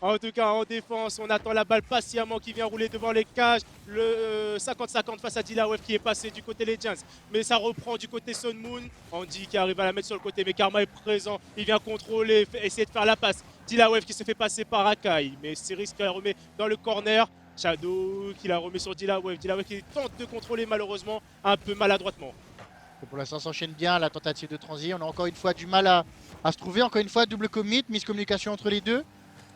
En tout cas, en défense, on attend la balle patiemment qui vient rouler devant les cages. Le 50-50 face à Dilawev qui est passé du côté Legends. Mais ça reprend du côté Sun Moon. Andy qui arrive à la mettre sur le côté, mais Karma est présent. Il vient contrôler, essayer de faire la passe. Dilawev qui se fait passer par Akai. Mais Cyrix qui la remet dans le corner. Shadow qui la remet sur Dilawev. Dilawev qui tente de contrôler malheureusement un peu maladroitement. Et pour l'instant, s'enchaîne bien la tentative de transi. On a encore une fois du mal à se trouver. Encore une fois, double commit, miscommunication entre les deux.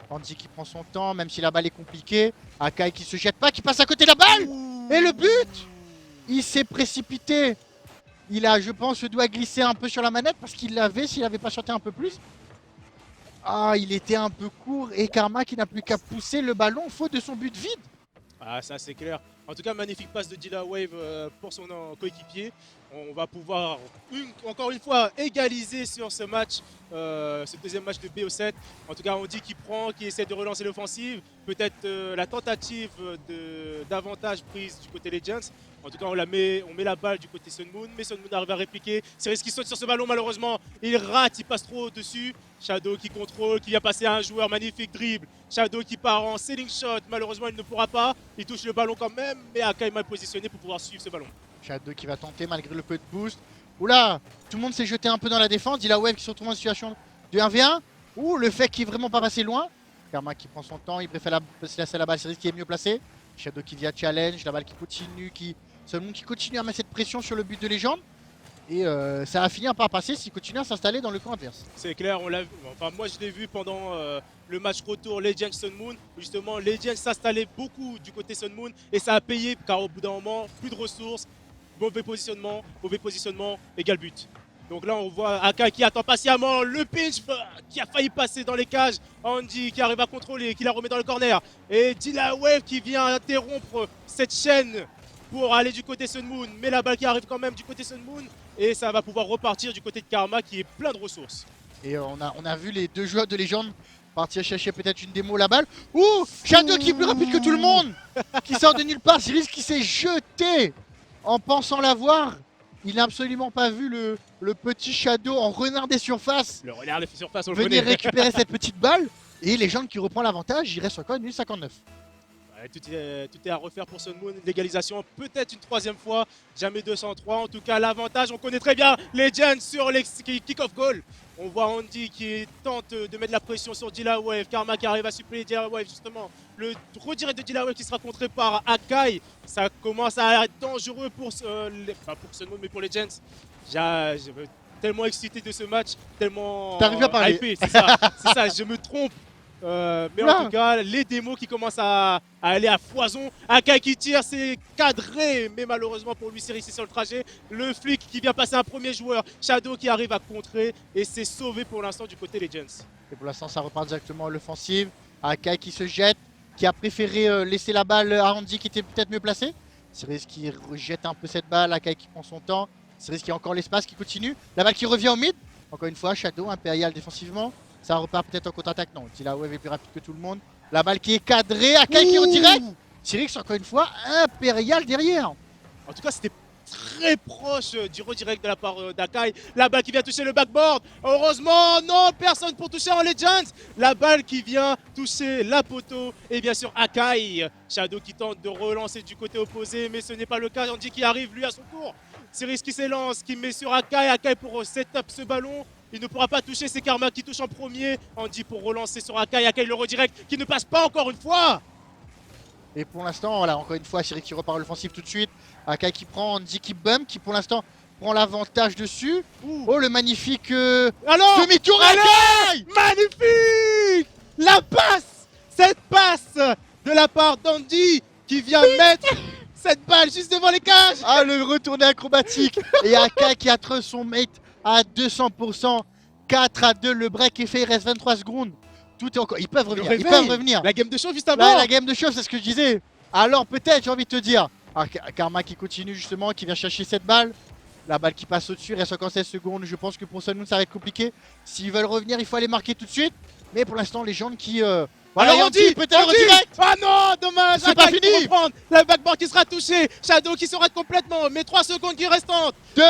Andy qui prend son temps, même si la balle est compliquée. Akai qui se jette pas, qui passe à côté de la balle. Et le but, il s'est précipité. Il a, je pense, le doigt glissé un peu sur la manette parce qu'il l'avait s'il n'avait pas chanté un peu plus. Ah, il était un peu court et Karma qui n'a plus qu'à pousser le ballon faute de son but vide. Ah, ça c'est clair. En tout cas, magnifique passe de Dilawev pour son coéquipier. On va pouvoir encore une fois égaliser sur ce match, ce deuxième match de BO7. En tout cas, on dit qu'il prend, qu'il essaie de relancer l'offensive. Peut-être la tentative d'avantage prise du côté Legends. En tout cas, on met la balle du côté Sun Moon, mais Sun Moon arrive à répliquer. Series qui saute sur ce ballon, malheureusement, il rate, il passe trop au-dessus. Shadow qui contrôle, qui vient passer à un joueur, magnifique dribble. Shadow qui part en ceiling shot, malheureusement, il ne pourra pas. Il touche le ballon quand même, mais Akai est mal positionné pour pouvoir suivre ce ballon. Shadow qui va tenter malgré le peu de boost. Oula, tout le monde s'est jeté un peu dans la défense. Dilaweb qui se retrouve en situation de 1v1. Ouh, le fait qu'il est vraiment pas passé loin. Karma qui prend son temps, il préfère laisser la balle, c'est qui est mieux placé. Shadow qui vient challenge, la balle qui continue, Seulement qui continue à mettre cette pression sur le but de légende. Et ça va finir par passer s'il continue à s'installer dans le camp adverse. C'est clair, on l'a vu. Enfin, moi je l'ai vu pendant le match retour Legends Sun Moon. Où justement, Legends s'installait beaucoup du côté Sun Moon et ça a payé car au bout d'un moment, plus de ressources, mauvais positionnement, égal but. Donc là, on voit Akai qui attend patiemment le pitch qui a failli passer dans les cages. Andy qui arrive à contrôler, qui la remet dans le corner. Et Dilaweb qui vient interrompre cette chaîne pour aller du côté Sun Moon. Mais la balle qui arrive quand même du côté Sun Moon. Et ça va pouvoir repartir du côté de Karma qui est plein de ressources. Et on a vu les deux joueurs de légende partir chercher peut-être une démo la balle. Ouh, Shadow qui est plus rapide que tout le monde, qui sort de nulle part. Cyril qui s'est jeté en pensant l'avoir. Il n'a absolument pas vu le petit Shadow en renard des surfaces. Le renard des surfaces, on le venir connaît. récupérer cette petite balle. Et Légende qui reprend l'avantage, il reste encore 1 minute 59. Tout est à refaire pour Sun Moon, l'égalisation peut-être une troisième fois, jamais 203. En tout cas, l'avantage, on connaît très bien Legend sur les kick-off goal. On voit Andy qui tente de mettre la pression sur Dilaweb, Karma qui arrive à suppléer Dilaweb justement. Le redirect de Dilaweb qui sera contré par Akai. Ça commence à être dangereux pour, pas pour Sun Moon mais pour Legends. J'ai tellement excité de ce match, tellement t'arrives à parler. hypé, c'est ça, je me trompe. Mais en tout cas, les démos qui commencent à aller à foison. Akai qui tire, c'est cadré, mais malheureusement pour lui, c'est réussi sur le trajet. Le flic qui vient passer un premier joueur. Shadow qui arrive à contrer et c'est sauvé pour l'instant du côté Legends. Et pour l'instant, ça repart directement à l'offensive. Akai qui se jette, qui a préféré laisser la balle à Andy qui était peut-être mieux placé. Cerise qui rejette un peu cette balle, Akai qui prend son temps. Cerise qui a encore l'espace, qui continue. La balle qui revient au mid. Encore une fois, Shadow, Impérial défensivement. Ça repart peut-être en contre-attaque. Non, Dilaweb est plus rapide que tout le monde. La balle qui est cadrée. Akai qui est en direct. Cyrix, encore une fois, Impérial derrière. En tout cas, c'était très proche du redirect de la part d'Akai. La balle qui vient toucher le backboard. Heureusement, non, personne pour toucher en Legends. La balle qui vient toucher la poteau. Et bien sûr, Akai. Shadow qui tente de relancer du côté opposé, mais ce n'est pas le cas. Andy qui arrive, lui, à son tour. Cyrix qui s'élance, qui met sur Akai. Akai pour set-up ce ballon. Il ne pourra pas toucher, c'est Karma qui touche en premier. Andy pour relancer sur Akai. Akai le redirect qui ne passe pas encore une fois. Et pour l'instant, voilà, encore une fois, Cyrix qui repart à l'offensive tout de suite. Akai qui prend, Andy qui bump, qui pour l'instant prend l'avantage dessus. Ouh. Oh, le magnifique Alors, demi-tour Akai. Magnifique. La passe, cette passe de la part d'Andy qui vient mettre cette balle juste devant les cages. Ah, le retourné acrobatique. Et Akai qui attrape son mate à 200%. 4-2, le break est fait, il reste 23 secondes. Tout est encore. Ils peuvent revenir. La game de chauffe juste avant. Là, la game de chauffe, c'est ce que je disais. Alors peut-être, j'ai envie de te dire. Ah, Karma qui continue justement, qui vient chercher cette balle. La balle qui passe au-dessus, il reste encore 16 secondes. Je pense que pour Sun Moon, ça va être compliqué. S'ils veulent revenir, il faut aller marquer tout de suite. Mais pour l'instant, les gens qui. Alors Andy, peut-être le direct. Ah non, dommage. C'est pas fini. La backboard qui sera touchée. Shadow qui se rate complètement. Mais 3 secondes qui restantes. 2.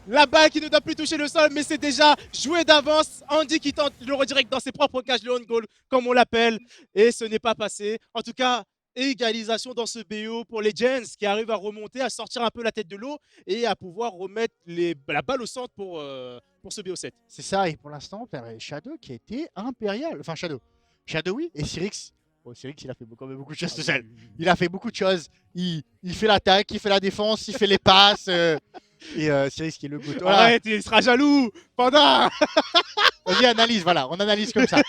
La balle qui ne doit plus toucher le sol, mais c'est déjà joué d'avance. Andy qui tente le redirect dans ses propres cages, le on goal, comme on l'appelle. Et ce n'est pas passé. En tout cas, égalisation dans ce BO pour les Gens qui arrivent à remonter, à sortir un peu la tête de l'eau et à pouvoir remettre la balle au centre pour ce BO7. C'est ça, et pour l'instant, Shadow qui a été impérial. Enfin, Shadow oui, et Cyrix. Oh, Cyrix, il a fait quand même beaucoup de choses tout seul. Il a fait beaucoup de choses. Il fait l'attaque, il fait la défense, il fait les passes. Et Cyrix qui est le goût. Voilà. Arrête, il sera jaloux. Panda. Vas-y, analyse, voilà, on analyse comme ça.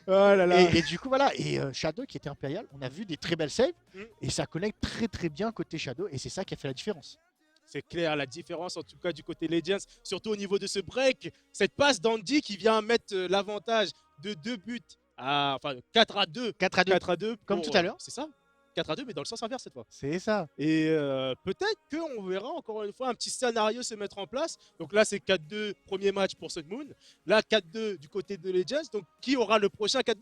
Oh là là. Et du coup, voilà, et Shadow qui était impérial, on a vu des très belles saves. Et ça connecte très très bien côté Shadow, et c'est ça qui a fait la différence. C'est clair, la différence en tout cas du côté Legends, surtout au niveau de ce break. Cette passe d'Andy qui vient mettre l'avantage de 2 buts, enfin 4-2. 4-2. Comme tout à l'heure. C'est ça. 4-2, mais dans le sens inverse cette fois. C'est ça. Et peut-être qu'on verra encore une fois un petit scénario se mettre en place. Donc là, c'est 4-2, premier match pour Sun Moon. Là, 4-2 du côté de Legends. Donc qui aura le prochain 4-2?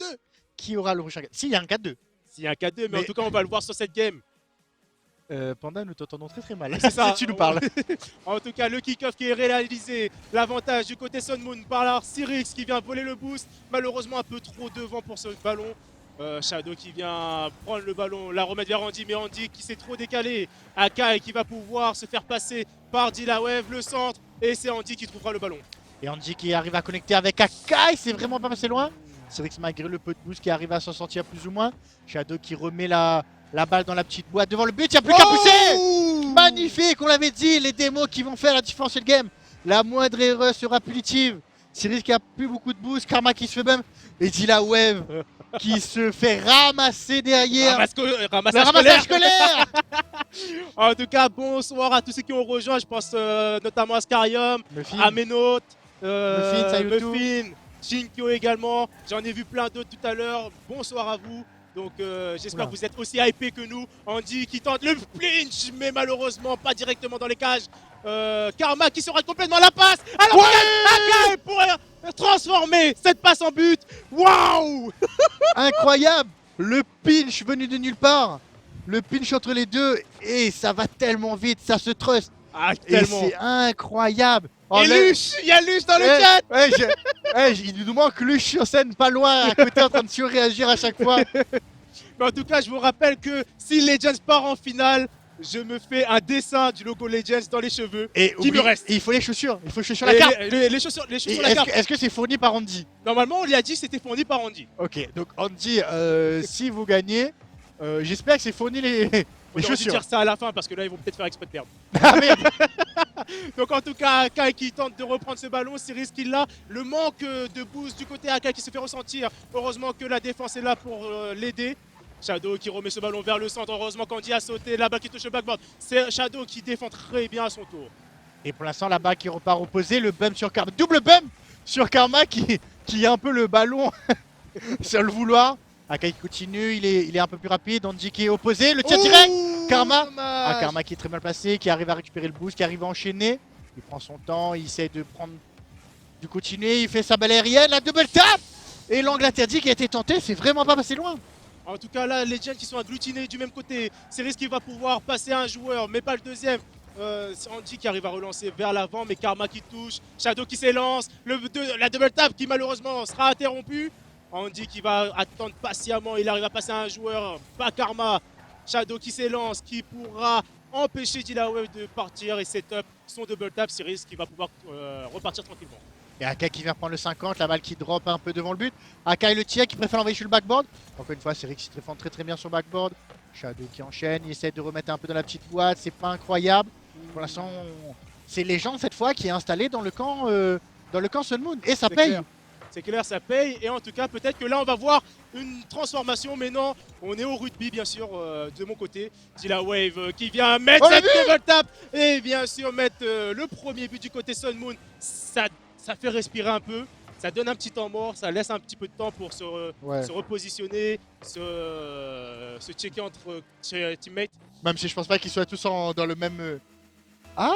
Qui aura le prochain? Si, il y a un 4-2. S'il y a un 4-2, mais en Mais- tout cas, on va le voir sur cette game. Panda, nous t'entendons très très mal. C'est ça. Si tu nous parles. En tout cas, le kick-off qui est réalisé. L'avantage du côté Sun Moon par là. Cyrix qui vient voler le boost. Malheureusement, un peu trop devant pour ce ballon. Shadow qui vient prendre le ballon, la remettre vers Andy, mais Andy qui s'est trop décalé. Akai qui va pouvoir se faire passer par Dilawave, le centre. Et c'est Andy qui trouvera le ballon. Et Andy qui arrive à connecter avec Akai, c'est vraiment pas passé loin. C'est vrai que malgré le peu de boost qui arrive à s'en sortir plus ou moins. Shadow qui remet la balle dans la petite boîte devant le but, il n'y a plus qu'à pousser. Magnifique, on l'avait dit, les démos qui vont faire la différence sur le game. La moindre erreur sera punitive. Cyril qui a plus beaucoup de boost, Karma qui se fait même. Et Dilawave qui se fait ramasser derrière. Le Ramassage ramassage scolaire. scolaire. En tout cas, bonsoir à tous ceux qui ont rejoint. Je pense notamment à Scarium, Muffin. à Menot, Muffin, Sayuto. Muffin, Shinkyo également. J'en ai vu plein d'autres tout à l'heure. Bonsoir à vous. Donc j'espère Oula. que vous êtes aussi hypés que nous. Andy qui tente le flinch, mais malheureusement pas directement dans les cages. Karma qui sera complètement la passe. Alors Akai pourrait transformer cette passe en but. Waouh! Incroyable. Le pinch venu de nulle part. Le pinch entre les deux. Et ça va tellement vite, ça se trust. Ah, Et tellement. c'est incroyable. Et là- Luche, il y a Luche dans le Eh, chat. il nous manque Luche sur scène, pas loin, à côté en train de surréagir à chaque fois. Mais en tout cas, je vous rappelle que si Legends part en finale, je me fais un dessin du logo Legends dans les cheveux. Et Qui me reste. et il faut les chaussures, il faut les chaussures la Et carte. les chaussures, Et la Est-ce carte. que est-ce que c'est fourni par Andy? Normalement, on lui a dit que c'était fourni par Andy. Ok, donc Andy, si vous gagnez, j'espère que c'est fourni les On aurait dû chaussures. dire ça à la fin parce que là, ils vont peut-être faire exprès de perdre. Ah merde. Donc en tout cas, Akai qui tente de reprendre ce ballon, Cyrus qui l'a. Le manque de boost du côté Akai qui se fait ressentir. Heureusement que la défense est là pour l'aider. Shadow qui remet ce ballon vers le centre. Heureusement qu'Andy a sauté. La balle qui touche le backboard. C'est Shadow qui défend très bien à son tour. Et pour l'instant, là-bas qui repart opposé, le bump sur Karma. Double bump sur Karma qui a un peu le ballon sur le vouloir. Akai continue, il est un peu plus rapide. Andy qui est opposé, le tir direct. Karma. Dommage. Karma qui est très mal placé, qui arrive à récupérer le boost, qui arrive à enchaîner. Il prend son temps, il essaie de prendre du continuer, il fait sa balle aérienne, la double tap. Et l'angle interdit qui a été tenté, c'est vraiment pas passé loin. En tout cas, là, les Legends qui sont agglutinés du même côté. Cyrus qui va pouvoir passer un joueur, mais pas le deuxième. C'est Andy qui arrive à relancer vers l'avant, mais Karma qui touche. Shadow qui s'élance. La double tap qui malheureusement sera interrompue. Andy qui va attendre patiemment. Il arrive à passer un joueur, pas Karma. Shadow qui s'élance, qui pourra empêcher Dilawave de partir et setup son double tap. Cyrus qui va pouvoir repartir tranquillement. Et Akai qui vient prendre le 50, la balle qui drop un peu devant le but. Akai le tire qui préfère l'envoyer sur le backboard. Encore une fois, c'est Rick qui se défend très très bien sur le backboard. Shadow qui enchaîne, il essaie de remettre un peu dans la petite boîte, c'est pas incroyable. Pour l'instant, c'est Legend cette fois qui est installé dans le camp Sun Moon. Et ça C'est paye. clair. C'est clair, ça paye. Et en tout cas, peut-être que là, on va voir une transformation. Mais non, on est au rugby, bien sûr, de mon côté. Dilawave qui vient mettre On l'a cette double tap. Et bien sûr, mettre le premier but du côté Sun Moon. Ça fait respirer un peu. Ça donne un petit temps mort. Ça laisse un petit peu de temps pour se repositionner, se checker entre teammates. Même si je pense pas qu'ils soient tous dans le même. Ah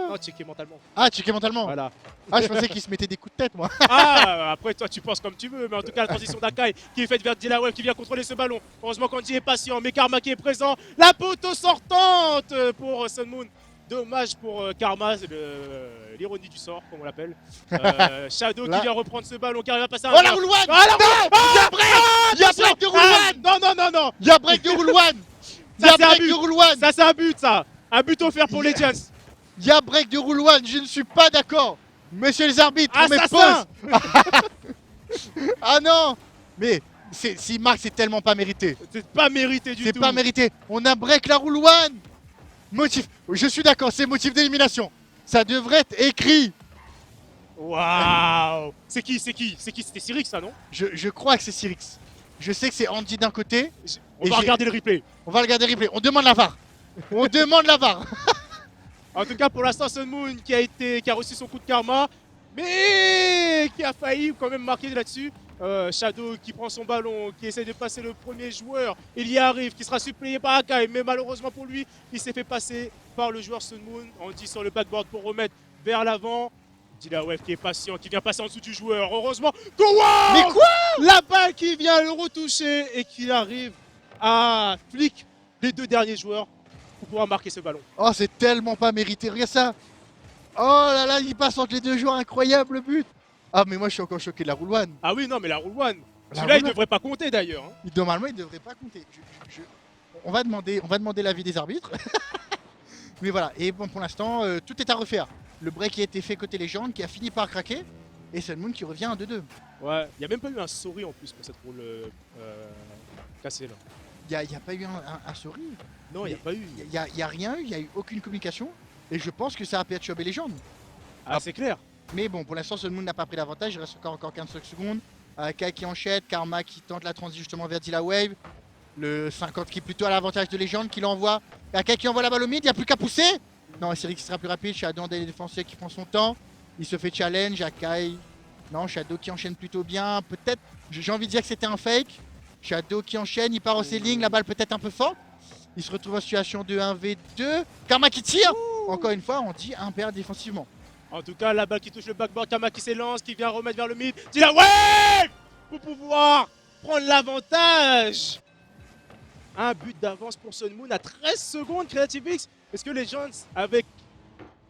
Non, checker mentalement. Ah, checker mentalement. Voilà. Ah, je pensais qu'ils se mettaient des coups de tête, moi. Ah, après toi tu penses comme tu veux, mais en tout cas la transition d'Akai qui est faite vers Dilawave qui vient contrôler ce ballon. Heureusement qu'Andy est patient, mais Karma qui est présent. La poteau sortante pour Sun Moon. Dommage pour Karma, c'est l'ironie du sort, comme on l'appelle. Shadow Là. qui vient reprendre ce ballon, qui arrive à passer un. Oh la roule one. Ah, la Il y a break. Il y a break de roule one. Non, non, non, non. Il y a break de roule one. Il y Ça, a c'est un break but. de roule one. Ça c'est un but ça. Un but offert pour les Legends. Il y a break de roule one. Je ne suis pas d'accord. Messieurs les arbitres, on met Assassin. pause. Ah non. Mais s'il marque, c'est tellement pas mérité. C'est pas mérité du C'est tout. pas mérité. On a break la roule one. Motif. Je suis d'accord, c'est motif d'élimination. Ça devrait être écrit. Waouh. C'est qui C'était Cyrix ça, non? Je crois que c'est Cyrix. Je sais que c'est Andy d'un côté. On Et va j'ai- regarder le replay. On va regarder le replay. On demande la VAR. On demande la VAR. En tout cas, pour l'instant, Sun Moon qui a reçu son coup de karma, mais qui a failli quand même marquer là-dessus. Shadow qui prend son ballon, qui essaie de passer le premier joueur. Il y arrive, qui sera suppléé par Akai, mais malheureusement pour lui, il s'est fait passer par le joueur Sun Moon. On dit sur le backboard pour remettre vers l'avant. Dilaweb qui est patient, qui vient passer en dessous du joueur. Heureusement, Gowon! Mais quoi? La balle qui vient le retoucher et qui arrive à flic les deux derniers joueurs pour pouvoir marquer ce ballon. Oh, c'est tellement pas mérité. Regarde ça. Oh là là, il passe entre les deux joueurs. Incroyable le but. Ah, mais moi, je suis encore choqué de la Roule One. Ah oui, non, mais la Rule One. La Celui-là, il Rule One. devrait pas compter d'ailleurs. Hein. Normalement, il devrait pas compter. On va demander l'avis des arbitres. Mais voilà. Et bon, pour l'instant, tout est à refaire. Le break qui a été fait côté légende, qui a fini par craquer. Et Sun Moon qui revient à 2-2. Ouais, il n'y a même pas eu un sorry en plus pour cette roule cassée là. Il n'y a pas eu un sorry. Non, il n'y a pas eu. Il n'y a rien eu. Il n'y a eu aucune communication. Et je pense que ça a perturbé les gens. Ah, c'est clair. Mais bon, pour l'instant, Sun Moon n'a pas pris l'avantage. Il reste encore 15 secondes. Kai qui enchaîne, Karma qui tente la transition justement vers Dilaweb. Le 50 qui est plutôt à l'avantage de Légende qui l'envoie. Kai qui envoie la balle au mid, il n'y a plus qu'à pousser. Non, c'est qui sera plus rapide. Shadow des défenseurs qui prend son temps. Il se fait challenge. Akai. Non, Shadow qui enchaîne plutôt bien. Peut-être, j'ai envie de dire que c'était un fake. Shadow qui enchaîne, il part au ceiling. La balle peut-être un peu forte. Il se retrouve en situation de 1v2. Karma qui tire. Encore une fois, on dit impair défensivement. En tout cas, la balle qui touche le backboard, Kama qui s'élance, qui vient remettre vers le mid. Dilaweb pour pouvoir prendre l'avantage. Un but d'avance pour Sun Moon à 13 secondes, Creative X. Est-ce que les gens, avec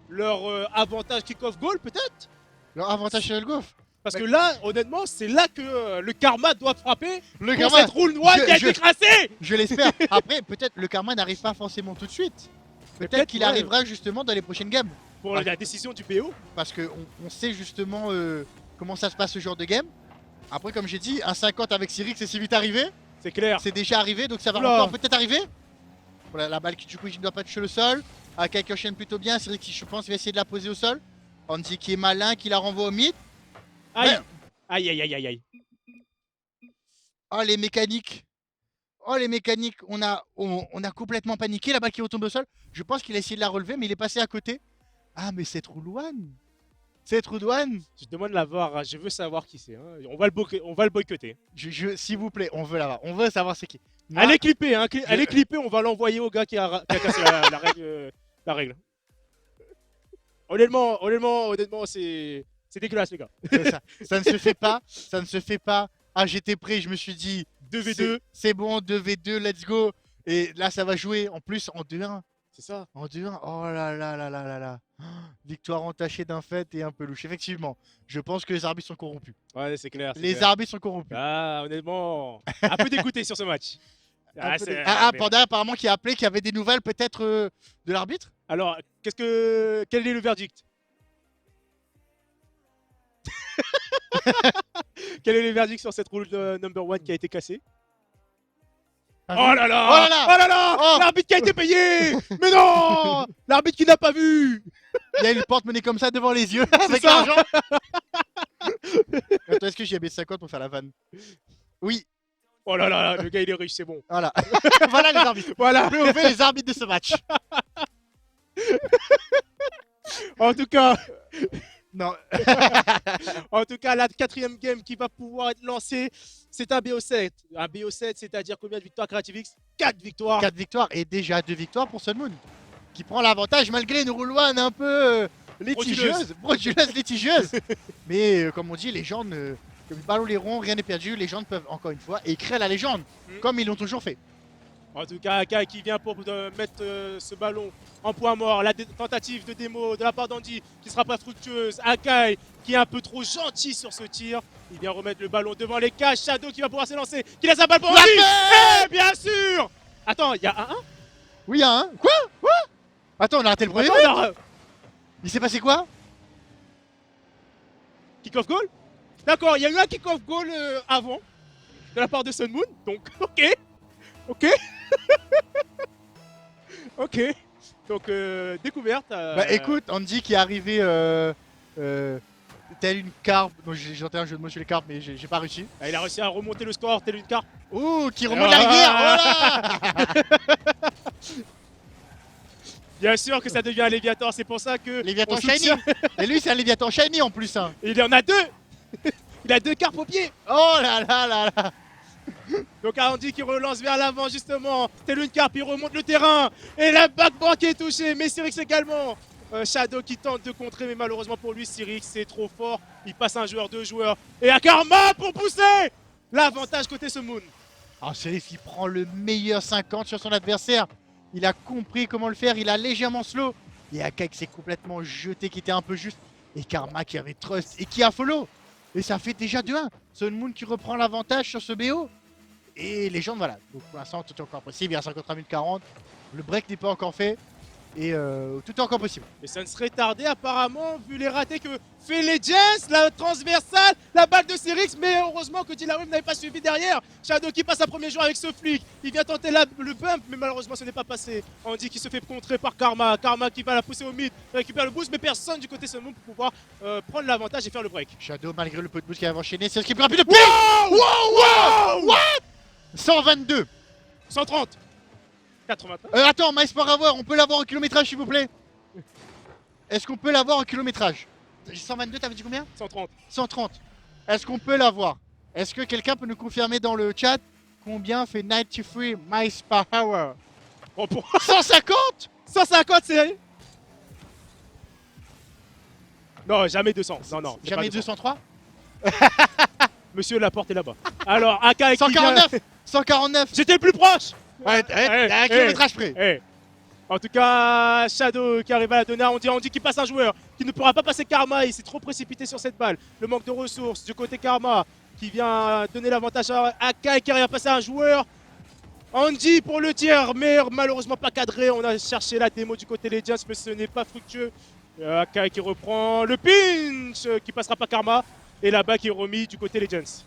leur avantage kick-off goal, peut-être? Leur avantage sur le golf. Parce que là, honnêtement, c'est là que le karma doit frapper Le pour Karma, cette roule noire qui a été crassée. je l'espère. Après, peut-être le Karma n'arrive pas forcément tout de suite. Peut-être qu'il ouais. arrivera justement dans les prochaines games. Pour la décision du BO. Parce qu'on sait justement comment ça se passe ce genre de game. Après, comme j'ai dit, un 50 avec Cyrix, c'est si vite arrivé. C'est clair. C'est déjà arrivé, donc ça va Oula. encore peut-être arriver. Voilà, la balle qui du coup il ne doit pas toucher le sol. Akai qui enchaîne plutôt bien. Cyrix qui, je pense, va essayer de la poser au sol. Andy qui est malin, qui la renvoie au mid. Aïe. Ouais. Aïe, aïe, aïe, aïe, aïe. Oh les mécaniques. Oh les mécaniques. On a complètement paniqué. La balle qui retombe au sol. Je pense qu'il a essayé de la relever, mais il est passé à côté. Ah mais c'est Roulouane. C'est Roulouane. Je demande la VAR, hein. Je veux savoir qui c'est. Hein. On va le boycotter. S'il vous plaît, on veut la voir. On veut savoir c'est qui. Moi, Elle est clippée, hein. Elle est clippée, on va l'envoyer au gars qui a cassé la règle. Honnêtement, c'est dégueulasse, les gars. c'est ça. Ça ne se fait pas. Ça ne se fait pas. Ah j'étais prêt. Je me suis dit 2v2. C'est bon, 2v2, let's go. Et là ça va jouer en plus en 2-1. C'est ça. En 2-1. Oh là là là là là là. Victoire entachée d'un fait et un peu louche. Effectivement, je pense que les arbitres sont corrompus. Ouais, c'est clair. Les arbitres sont corrompus. Ah, honnêtement, un peu dégoûté sur ce match. Ah, Panda apparemment qui a appelé, qui avait des nouvelles peut-être de l'arbitre. Alors, quel est le verdict? Quel est le verdict sur cette rule de number 1 qui a été cassée? Oh là là! Oh là là! Oh là là! Oh! L'arbitre qui a été payé! Mais non! L'arbitre qui n'a pas vu! Il y a une porte menée comme ça devant les yeux avec ça. l'argent. Attends, est-ce que j'ai mis 50 pour faire la vanne? Oui, Oh là là, le gars il est riche, c'est bon. voilà. Voilà les arbitres. Voilà. On fait les arbitres de ce match. En tout cas, Non. la quatrième game qui va pouvoir être lancée, c'est un BO7. Un BO7, c'est-à-dire combien de victoires Creative X? 4 victoires. 4 victoires et déjà 2 victoires pour Sun Moon. Qui prend l'avantage malgré une roulouane un peu litigieuse. Frauduleuse, litigieuse. Mais comme on dit, les gens ne. Comme ballon les ronds, rien n'est perdu. Les gens peuvent encore une fois écrire la légende. Comme ils l'ont toujours fait. En tout cas, Akai qui vient pour mettre ce ballon en point mort. La tentative de démo de la part d'Andy qui sera pas fructueuse. Akai qui est un peu trop gentil sur ce tir. Il vient remettre le ballon devant les cages. Shadow qui va pouvoir s'élancer. Qui laisse un balle pour Andy. Eh, bien sûr. Attends, il y a un 1. Oui, il y a un. Quoi? Attends, on a raté le premier. Il s'est passé quoi? Kick-off goal. D'accord, il y a eu un kick-off goal avant de la part de Sun Moon. Donc, ok. Ok. Donc, découverte. Bah écoute, Andy qui est arrivé telle une carpe. Bon, j'ai tenté un jeu de mots sur les carpes, mais j'ai pas réussi. Il a réussi à remonter le score, telle une carpe. Ouh, qui remonte la rivière. Voilà. Bien sûr que ça devient un Léviathan, c'est pour ça que. Léviathan on soutient- Shiny. Et lui, c'est un Léviathan Shiny en plus. Hein. Il y en a deux. Il a 2 carpes au pied. Oh là là là là. Donc Andy qui relance vers l'avant justement. Telune Carp, il remonte le terrain. Et la backboard qui est touchée. Mais Cyrix également. Shadow qui tente de contrer, mais malheureusement pour lui, Cyrix c'est trop fort. Il passe un joueur, 2 joueurs. Et à Karma pour pousser l'avantage côté Sun Moon. Alors Cyrix il prend le meilleur 50 sur son adversaire. Il a compris comment le faire, il a légèrement slow. Et Akai qui s'est complètement jeté, qui était un peu juste. Et Karma qui avait trust et qui a follow. Et ça fait déjà 2-1. Sun Moon qui reprend l'avantage sur ce BO. Et les gens, voilà. Donc pour l'instant, tout est encore possible. Il y a 51 minutes 40. Le break n'est pas encore fait. Et tout est encore possible. Et ça ne serait tardé apparemment, vu les ratés que fait Legends, la transversale, la balle de Cyrix, mais heureusement que Dilawim n'avait pas suivi derrière. Shadow qui passe à premier joueur avec ce flic, il vient tenter le bump, mais malheureusement ce n'est pas passé. Andy qui se fait contrer par Karma, Karma qui va la pousser au mid, récupère le boost, mais personne du côté Sun Moon pour pouvoir prendre l'avantage et faire le break. Shadow, malgré le peu de boost qui a enchaîné, c'est ce qui est plus rapide de pied. Wow, What 122. 130 80. Attends, Maïs pour avoir, on peut l'avoir en kilométrage s'il vous plaît. Est-ce qu'on peut l'avoir en kilométrage? 122, t'avais dit combien? 130. 130. Est-ce qu'on peut l'avoir? Est-ce que quelqu'un peut nous confirmer dans le chat combien fait 93 miles per hour? Bon, pour 150. 150 c'est... Non, jamais 200. Non, non. c'est Jamais pas 203. Monsieur, la porte est là-bas. Alors, Akai qui vient- 149. 149. J'étais le plus proche. Ouais, à un kilométrage près. Eh. En tout cas, Shadow qui arrive à la donner à Andy qui passe un joueur qui ne pourra pas passer Karma. Il s'est trop précipité sur cette balle. Le manque de ressources du côté Karma qui vient donner l'avantage à Akai qui arrive à passer un joueur. Andy pour le tir, mais malheureusement pas cadré. On a cherché la démo du côté Legends, mais ce n'est pas fructueux. Akai qui reprend le pinch qui passera pas Karma. Et là-bas qui est remis du côté Legends.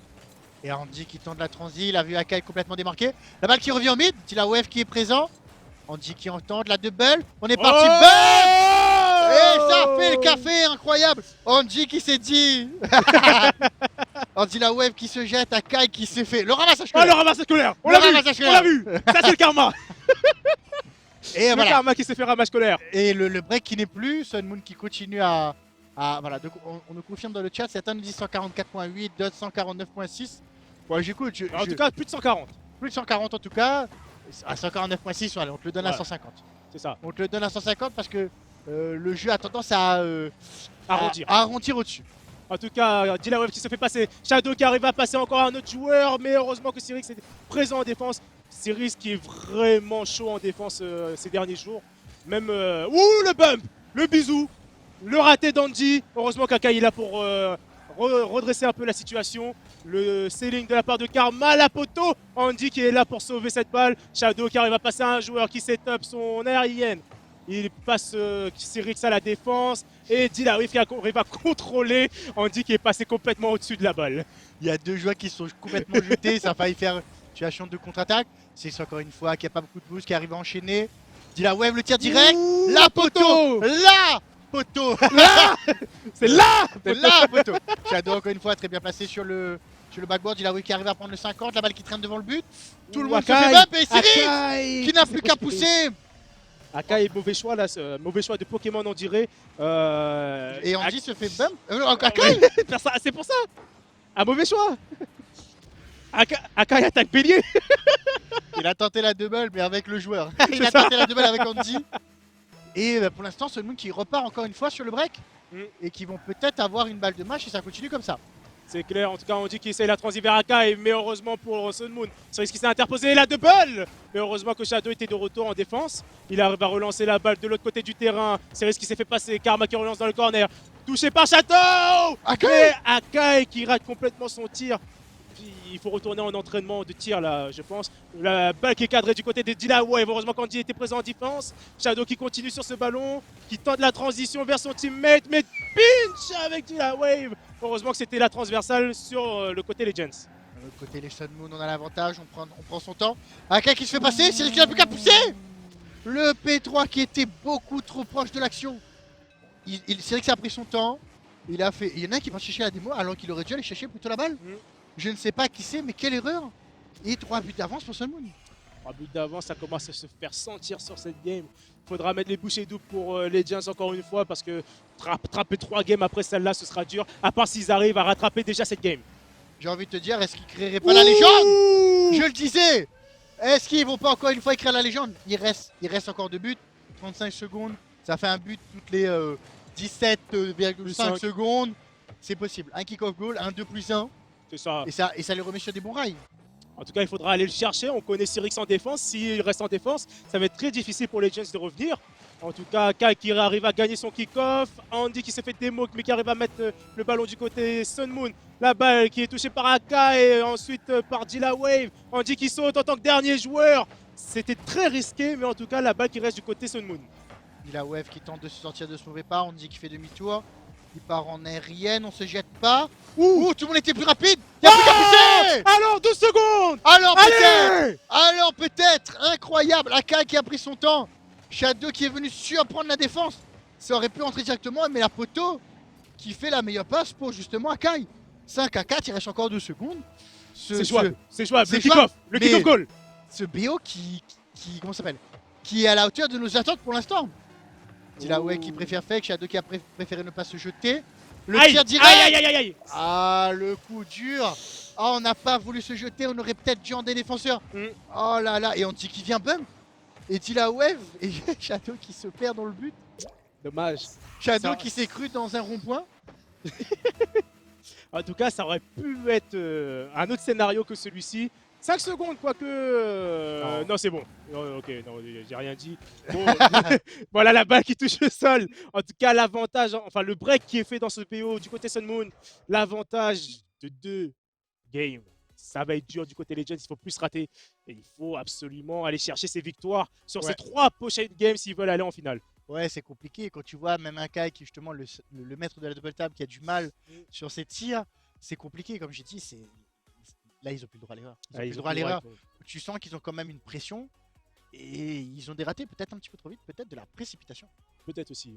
Et Andy qui tente la transi, il a vu Akai complètement démarqué. La balle qui revient au mid, Dilawave qui est présent. Andy qui entend la double. On est parti, Oh bam. Et ça fait le café, incroyable. Andy qui s'est dit. Andy la wave qui se jette, Akai qui s'est fait. Le ramassage Oh, le scolaire. ramassage scolaire. On Le l'a vu. ramassage On l'a vu. Ça c'est le karma. Et Le voilà. karma qui s'est fait ramasse scolaire. Et le break qui n'est plus, Sun Moon qui continue à voilà, donc on nous confirme dans le chat, certains nous disent 144.8, d'autres 149.6. Bon, j'écoute, En tout cas, plus de 140. plus de 140 en tout cas. À 149.6, allez, on te le donne à Ouais. 150. C'est ça. On te le donne à 150 parce que le jeu a tendance à Arrondir. à arrondir au-dessus. En tout cas, Dilawave qui se fait passer. Shadow qui arrive à passer encore un autre joueur. Mais heureusement que Cyrix est présent en défense. Cyrix qui est vraiment chaud en défense ces derniers jours. Même. Ouh, le bump. Le bisou. Le raté d'Andy. Heureusement qu'Akai est là pour redresser un peu la situation. Le ceiling de la part de Karma, la poteau. Andy qui est là pour sauver cette balle. Shadow qui arrive à passer à un joueur qui set up son aérienne. Il passe Cyrix à la défense. Et Dilawave qui arrive à contrôler Andy qui est passé complètement au-dessus de la balle. Il y a deux joueurs qui sont complètement jetés, ça a failli faire situation de contre-attaque. C'est encore une fois qu'il n'y a pas beaucoup de boost qui arrive à enchaîner. Dilawave le tir direct. Ouh, La poteau. La poteau. Là C'est là C'est la poteau. Shadow encore une fois très bien placé sur le backboard. Dilawave qui arrive à prendre le 50, la balle qui traîne devant le but. Tout le monde se fait bump et Cyrix qui n'a plus qu'à pousser. Akai est mauvais choix là, mauvais choix de Pokémon on dirait. Et Andy se fait bump. Akai. C'est pour ça. Un mauvais choix. Akai attaque bélier. Il a tenté la double mais avec le joueur. Il C'est a ça. tenté la double avec Andy. Et pour l'instant, Sun Moon qui repart encore une fois sur le break. Mm. Et qui vont peut-être avoir une balle de match et ça continue comme ça. C'est clair, en tout cas on dit qu'il essaye la transi vers Akai, mais heureusement pour Sun Moon, c'est risque qu'il s'est interposé la double. Mais heureusement que Shadow était de retour en défense. Il arrive à relancer la balle de l'autre côté du terrain. C'est risque qui s'est fait passer. Karma qui relance dans le corner. Touché par Shadow. Akai. Mais Akai qui rate complètement son tir. Puis, il faut retourner en entraînement de tir là, je pense. La balle qui est cadrée du côté de Dilawave. Heureusement qu'Andy était présent en défense. Shadow qui continue sur ce ballon, qui tente la transition vers son teammate, mais pinch avec Dilawave. Heureusement que c'était la transversale sur le côté Legends. De l'autre côté, les Sun Moon, on a l'avantage, on prend son temps. Akai qui se fait passer, c'est qui n'a plus qu'à pousser. Le P3 qui était beaucoup trop proche de l'action. C'est vrai que ça a pris son temps. Il y en a un qui va chercher la démo alors qu'il aurait dû aller chercher plutôt la balle. Je ne sais pas qui c'est, mais quelle erreur. Et 3 buts d'avance pour Sun Moon. 3 buts d'avance, ça commence à se faire sentir sur cette game. Il faudra mettre les bouchées doubles pour les Giants encore une fois parce que rattraper 3 games après celle-là, ce sera dur. À part s'ils arrivent à rattraper déjà cette game. J'ai envie de te dire, est-ce qu'ils créeraient pas la légende? Je le disais. Est-ce qu'ils vont pas encore une fois écrire la légende? Il reste encore 2 buts, 35 secondes. Ça fait un but toutes les 17,5 secondes. C'est possible. Un kick-off goal, un 2+1. C'est ça. Et ça les remet sur des bons rails. En tout cas, il faudra aller le chercher. On connaît Cyrix en défense. S'il reste en défense, ça va être très difficile pour les Giants de revenir. En tout cas, Kai qui arrive à gagner son kick-off. Andy qui s'est fait démo, mais qui arrive à mettre le ballon du côté Sun Moon. La balle qui est touchée par Akai et ensuite par Dilla Wave. Andy qui saute en tant que dernier joueur. C'était très risqué, mais en tout cas, la balle qui reste du côté Sun Moon. Dilla Wave qui tente de se sortir de ce mauvais pas. On dit qu'il fait demi-tour. Il part en aérienne, on se jette pas. Ouh, tout le monde était plus rapide. Il y a plus qu'à pousser. Alors, 12 secondes. Alors peut-être. Allez. Alors peut-être. Incroyable. Akai qui a pris son temps. Shadow qui est venu surprendre la défense. Ça aurait pu entrer directement, mais la poteau qui fait la meilleure passe pour justement Akai. 5 à 4, il reste encore 2 secondes. C'est jouable. C'est jouable. c'est Le kick-off. Le mais- kick-off goal. Ce BO comment ça s'appelle, qui est à la hauteur de nos attentes pour l'instant. Dilaway qui préfère fake, Shadow qui a préféré ne pas se jeter. Le Aïe, tir aïe, direct. aïe, aïe, aïe, aïe. Ah, le coup dur. Ah, on n'a pas voulu se jeter, on aurait peut-être dû en des défenseurs. Mm. Oh là là, et on dit qu'il vient bump. Et Dilaway et Shadow qui se perd dans le but. Dommage. Shadow Ça- qui s'est cru dans un rond-point. En tout cas, ça aurait pu être un autre scénario que celui-ci. 5 secondes, quoique. Non, c'est bon. Non, ok, non, j'ai rien dit. Bon, voilà la balle qui touche le sol. En tout cas, l'avantage, enfin, le break qui est fait dans ce PO du côté Sun Moon, l'avantage de 2 games. Ça va être dur du côté Legends, il faut plus se rater. Et il faut absolument aller chercher ses victoires sur ces 3 prochaines games s'ils veulent aller en finale. Ouais, c'est compliqué. Quand tu vois même un Kai qui, justement, le maître de la double table, qui a du mal sur ses tirs, c'est compliqué. Comme j'ai dit, là, ils ont plus le droit à l'erreur. Ils ont plus le droit à l'erreur. Tu sens qu'ils ont quand même une pression et ils ont des ratés peut-être un petit peu trop vite, peut-être de la précipitation. Peut-être aussi.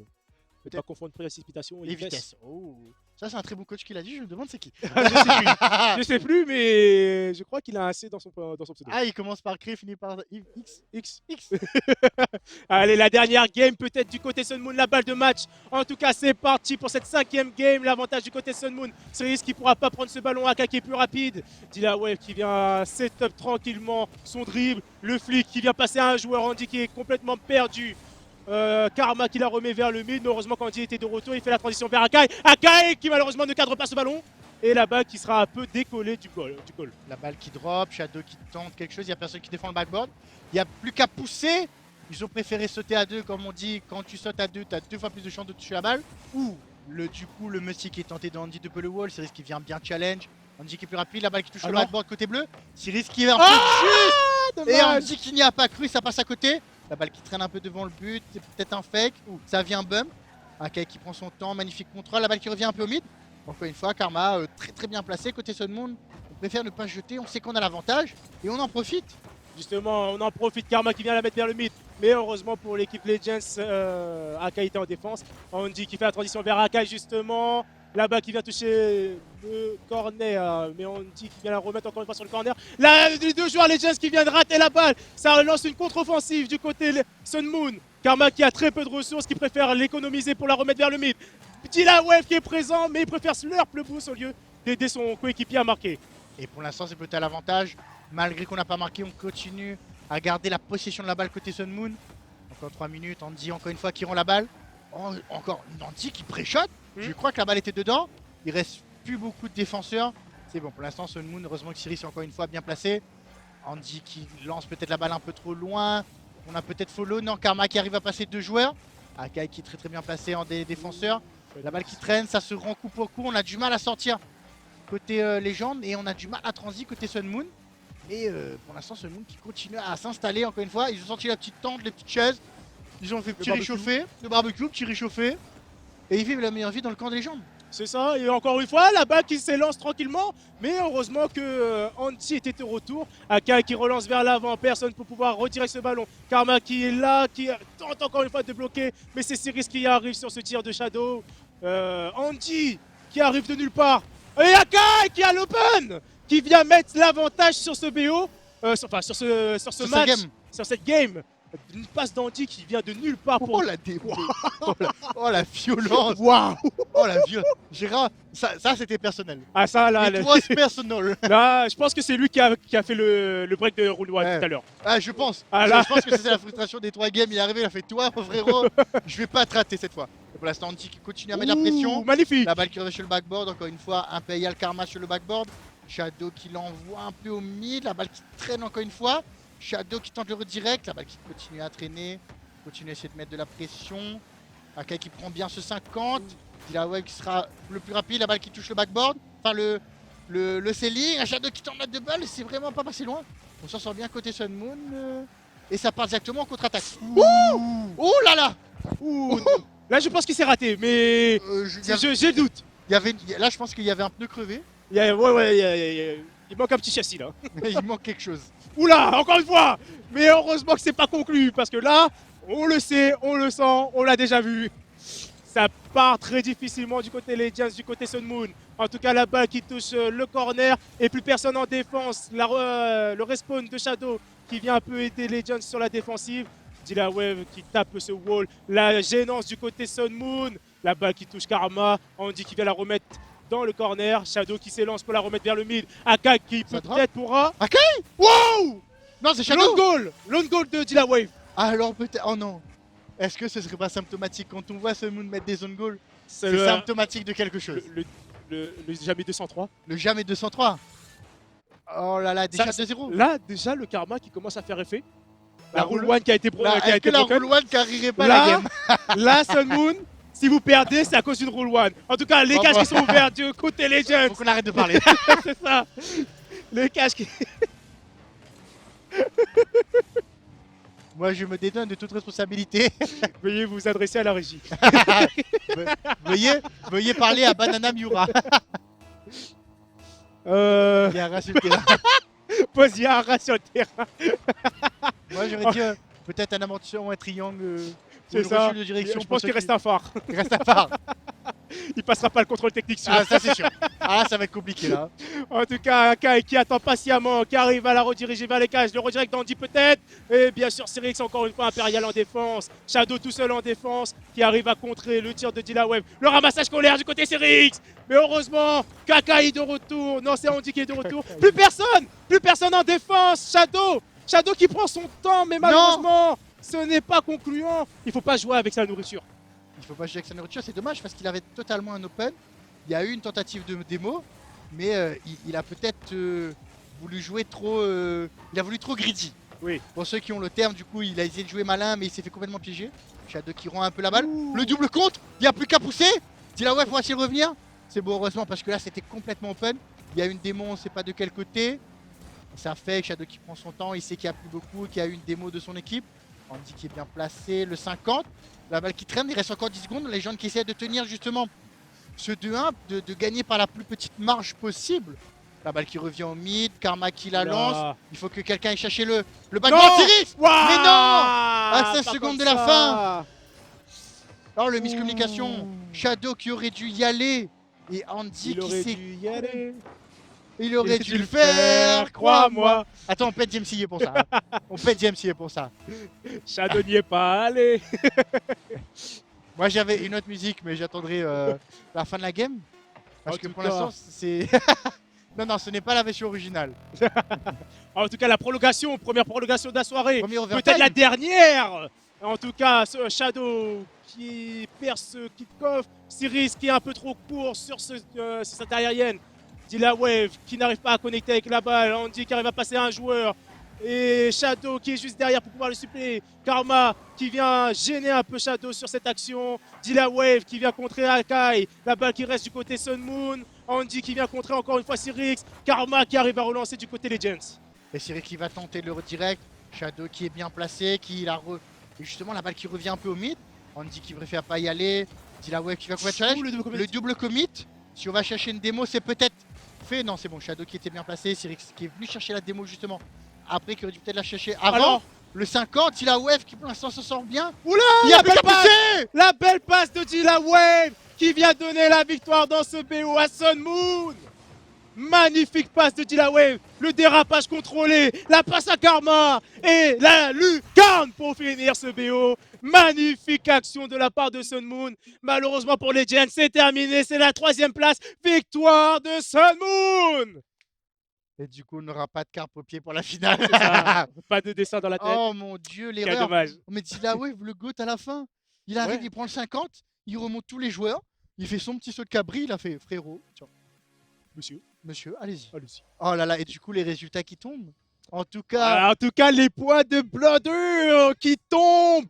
Ne Peut-être. pas confondre précipitation et Et vitesse. vitesse. Oh. Ça, c'est un très bon coach qui l'a dit. Je me demande c'est qui. Je sais plus, mais je crois qu'il a un C dans son pseudo. Ah, il commence par créer, finit par X. X. X. Allez, la dernière game peut-être du côté Sun Moon, la balle de match. En tout cas, c'est parti pour cette 5e game. L'avantage du côté Sun Moon, Cyrus qui pourra pas prendre ce ballon. Aka qui est plus rapide. Dilawave qui vient setup tranquillement son dribble. Le flic qui vient passer à un joueur. Andy qui est complètement perdu. Karma qui la remet vers le mid. Mais heureusement, quand Andy était de retour, il fait la transition vers Akai. Akai qui malheureusement ne cadre pas ce ballon. Et la balle qui sera un peu décollée du goal. La balle qui drop, Shadow qui tente quelque chose, il n'y a personne qui défend le backboard. Il n'y a plus qu'à pousser. Ils ont préféré sauter à 2, comme on dit. Quand tu sautes à 2, tu as 2 fois plus de chances de toucher la balle. Ou du coup, le Musty qui est tenté d'Andy de le wall. Cyrus qui vient bien challenge. Andy qui est plus rapide, la balle qui touche le Alors backboard côté bleu. Cyrus qui est un peu juste. Et dommage. Andy qui n'y a pas cru, ça passe à côté. La balle qui traîne un peu devant le but, c'est peut-être un fake. Ou ça vient bump. Akai qui prend son temps, magnifique contrôle. La balle qui revient un peu au mid. Encore une fois, Karma très très bien placé côté Sun Moon. On préfère ne pas jeter, on sait qu'on a l'avantage et on en profite. Justement, on en profite. Karma qui vient la mettre vers le mid. Mais heureusement pour l'équipe Legends, Akai était en défense. Andy qui fait la transition vers Akai justement. Là-bas qui vient toucher le corner. Mais Andy qui vient la remettre encore une fois sur le corner. Là, les 2 joueurs Legends qui viennent rater la balle. Ça lance une contre-offensive du côté Sun Moon. Karma qui a très peu de ressources, qui préfère l'économiser pour la remettre vers le mid. Dilawave qui est présent, mais il préfère slurp le boost au lieu d'aider son coéquipier à marquer. Et pour l'instant, c'est peut-être à l'avantage. Malgré qu'on n'a pas marqué, on continue à garder la possession de la balle côté Sun Moon. Encore 3 minutes, Andy encore une fois qui rend la balle. Encore Andy qui pré-shot. Je crois que la balle était dedans. Il reste plus beaucoup de défenseurs. C'est bon, pour l'instant, Sun Moon, heureusement que Cyrus est encore une fois bien placé. Andy qui lance peut-être la balle un peu trop loin. On a peut-être follow. Non, Karma qui arrive à passer 2 joueurs. Akai qui est très très bien placé en défenseur. La balle qui traîne, ça se rend coup pour coup. On a du mal à sortir côté légende et on a du mal à transit côté Sun Moon. Et pour l'instant, Sun Moon qui continue à s'installer encore une fois. Ils ont sorti la petite tente, les petites chaises. Ils ont fait petit réchauffé, le barbecue, petit réchauffé. Et ils vivent la meilleure vie dans le camp des légendes. C'est ça, et encore une fois, la balle qui s'élance tranquillement, mais heureusement que Andy était de retour. Akai qui relance vers l'avant, personne pour pouvoir retirer ce ballon. Karma qui est là, qui tente encore une fois de bloquer, mais c'est Cyrus qui arrive sur ce tir de Shadow. Andy qui arrive de nulle part. Et Akai qui a l'open, qui vient mettre l'avantage sur ce BO. sur ce Sur ce match, game. sur cette game. Une passe d'Andy qui vient de nulle part pour. Oh la démo. Oh la violence. Waouh. Oh la violence. Gérard, ça c'était personnel. Ah ça là, It was personal. là, je pense que c'est lui qui a fait le break de Rule 1 Ouais. tout à l'heure. Ah, je pense. Ah, là. Je pense que c'est la frustration des 3 games. Il est arrivé, il a fait toi, frérot. Je vais pas te rater cette fois. Et pour l'instant, Andy qui continue à mettre la pression. Ouh, magnifique. La balle qui revient sur le backboard. Encore une fois, Imperial Karma sur le backboard. Shadow qui l'envoie un peu au mid. La balle qui traîne encore une fois. Shadow qui tente le redirect. La balle qui continue à traîner. Continue à essayer de mettre de la pression. Akai qui prend bien ce 50. Dilaweb qui sera le plus rapide. La balle qui touche le backboard. Enfin, le ceiling. Un Shadow qui tente de balle. C'est vraiment pas passé loin. On s'en sort bien côté Sun Moon. Et ça part directement en contre-attaque. Ouh, oh là là. Ouh. Là, je pense qu'il s'est raté, mais j'ai le doute. Là, je pense qu'il y avait un pneu crevé. Il manque un petit châssis là. Il manque quelque chose. Oula, encore une fois. Mais heureusement que c'est pas conclu parce que là, on le sait, on le sent, on l'a déjà vu. Ça part très difficilement du côté Legends, du côté Sun Moon. En tout cas, la balle qui touche le corner et plus personne en défense. Le respawn de Shadow qui vient un peu aider Legends sur la défensive. Dilaweb qui tape ce wall. La gênance du côté Sun Moon. La balle qui touche Karma. Andy qui vient la remettre dans le corner. Shadow qui s'élance pour la remettre vers le mid. Akai qui Ça peut-être pourra. Akai. Wow! Non, c'est Shadow. Lone goal de Dilaweb. Alors peut-être. Oh non. Est-ce que ce serait pas symptomatique quand on voit Sun Moon mettre des zone goals? C'est C'est symptomatique de quelque chose. le jamais 203. Le jamais 203. Oh là là, déjà Ça, 2-0. Là, déjà, le karma qui commence à faire effet. La La rule roule- 1 qui a été Là, Est-ce que la broken. Rule 1 carrierait pas Là, la game? Là, Sun Moon, si vous perdez, c'est à cause d'une rule 1. En tout cas, les Bon, cages bon. qui sont ouverts du côté Legends, Faut qu'on arrête de parler. c'est ça. Les cages qui. Moi, je me dédonne de toute responsabilité. Veuillez vous adresser à la régie. Veuillez parler à Banana Miura. Euh. Il y a un rat sur le terrain. Pose un rat sur le terrain. Moi, j'aurais dit peut-être un amortisseur ou un triangle. Ou C'est une ça. reçue de direction. Je pense qu'il reste un phare. Il reste un phare. Il passera pas le contrôle technique sur. Ah, ça, c'est sûr. Ah, ça va être compliqué là. En tout cas, Akai qui attend patiemment, qui arrive à la rediriger vers les cages, le redirect d'Andy peut-être. Et bien sûr, Cyrix encore une fois Impérial en défense. Shadow tout seul en défense, qui arrive à contrer le tir de Dilaweb. Le ramassage scolaire du côté Cyrix. Mais heureusement, Kakai est de retour. Non, c'est Andy qui est de retour. Plus personne en défense. Shadow qui prend son temps, mais malheureusement, ce n'est pas concluant. Il faut pas jouer avec sa nourriture. Il faut pas jouer avec sa nourriture, c'est dommage parce qu'il avait totalement un open. Il y a eu une tentative de démo, mais il a peut-être voulu jouer trop. Il a voulu trop greedy. Oui. Pour ceux qui ont le terme, du coup, il a essayé de jouer malin, mais il s'est fait complètement piéger. Shadow qui rend un peu la balle. Ouh. Le double contre, il n'y a plus qu'à pousser. Dilaweb pour essayer de revenir. C'est beau, heureusement, parce que là, c'était complètement open. Il y a une démo, on ne sait pas de quel côté. Ça fait Shadow qui prend son temps, il sait qu'il n'y a plus beaucoup, qu'il y a eu une démo de son équipe. Andy qui est bien placé, le 50. La balle qui traîne, il reste encore 10 secondes. Les gens qui essaient de tenir justement ce 2-1, de gagner par la plus petite marge possible. La balle qui revient au mid, Karma qui la lance. Il faut que quelqu'un aille chercher le backboard. Non. Cyrix. Waouh. Mais non. À 16 Pas secondes comme de la ça. fin. Alors le miscommunication, Ouh. Shadow qui aurait dû y aller. Et Andy Il qui aurait s'est... dû y aller. Il aurait dû le faire, crois-moi. crois-moi. Attends, on pète JMCA pour ça. Hein. On pète JMCA pour ça. Shadow n'y est pas allé. Moi j'avais une autre musique, mais j'attendrai la fin de la game. Parce En que tout pour cas. l'instant, c'est. Non, ce n'est pas la version originale. En tout cas, la prolongation, première prolongation de la soirée. Premier overtime. Peut-être la dernière. En tout cas, ce Shadow qui perd ce kick-off. Cyrix qui est un peu trop court sur cette aérienne. Dilaweb qui n'arrive pas à connecter avec la balle. Andy qui arrive à passer un joueur. Et Shadow qui est juste derrière pour pouvoir le suppléer. Karma qui vient gêner un peu Shadow sur cette action. Dilaweb qui vient contrer Akai. La balle qui reste du côté Sun Moon. Andy qui vient contrer encore une fois Cyrix. Karma qui arrive à relancer du côté Legends. Et Cyril qui va tenter le redirect. Shadow qui est bien placé, Et justement la balle qui revient un peu au mid. Andy qui préfère pas y aller. Dilaweb qui va commettre challenge. Ouh, le double commit. Le double commit. Si on va chercher une démo, c'est peut-être fait. Non, c'est bon. Shadow qui était bien placé. Cyril qui est venu chercher la démo justement. Après, qui aurait dû peut-être la chercher avant. Alors, Le 50, Dilaweb qui pour l'instant se sort bien. oula, Il y a la plus belle qu'à passe, pousser. la belle passe de Dilaweb qui vient donner la victoire dans ce BO à Sun Moon. Magnifique passe de Dilaway, le dérapage contrôlé, la passe à Karma et la lucarne pour finir ce BO. Magnifique action de la part de Sun Moon. Malheureusement pour les Legends, c'est terminé, c'est la 3e place. Victoire de Sun Moon. Et du coup, on n'aura pas de carpe au pied pour la finale. C'est ça, pas de dessin dans la tête. Oh mon dieu, Quel l'erreur. dommage. Mais Dilaway, le GOAT à la fin. Il arrive, Ouais. il prend le 50, il remonte tous les joueurs, il fait son petit saut de cabri, il a fait frérot. Tiens, monsieur, allez-y. Allez-y. Oh là là, et du coup, les résultats qui tombent. En tout cas, En tout cas, les points de Blooder qui tombent.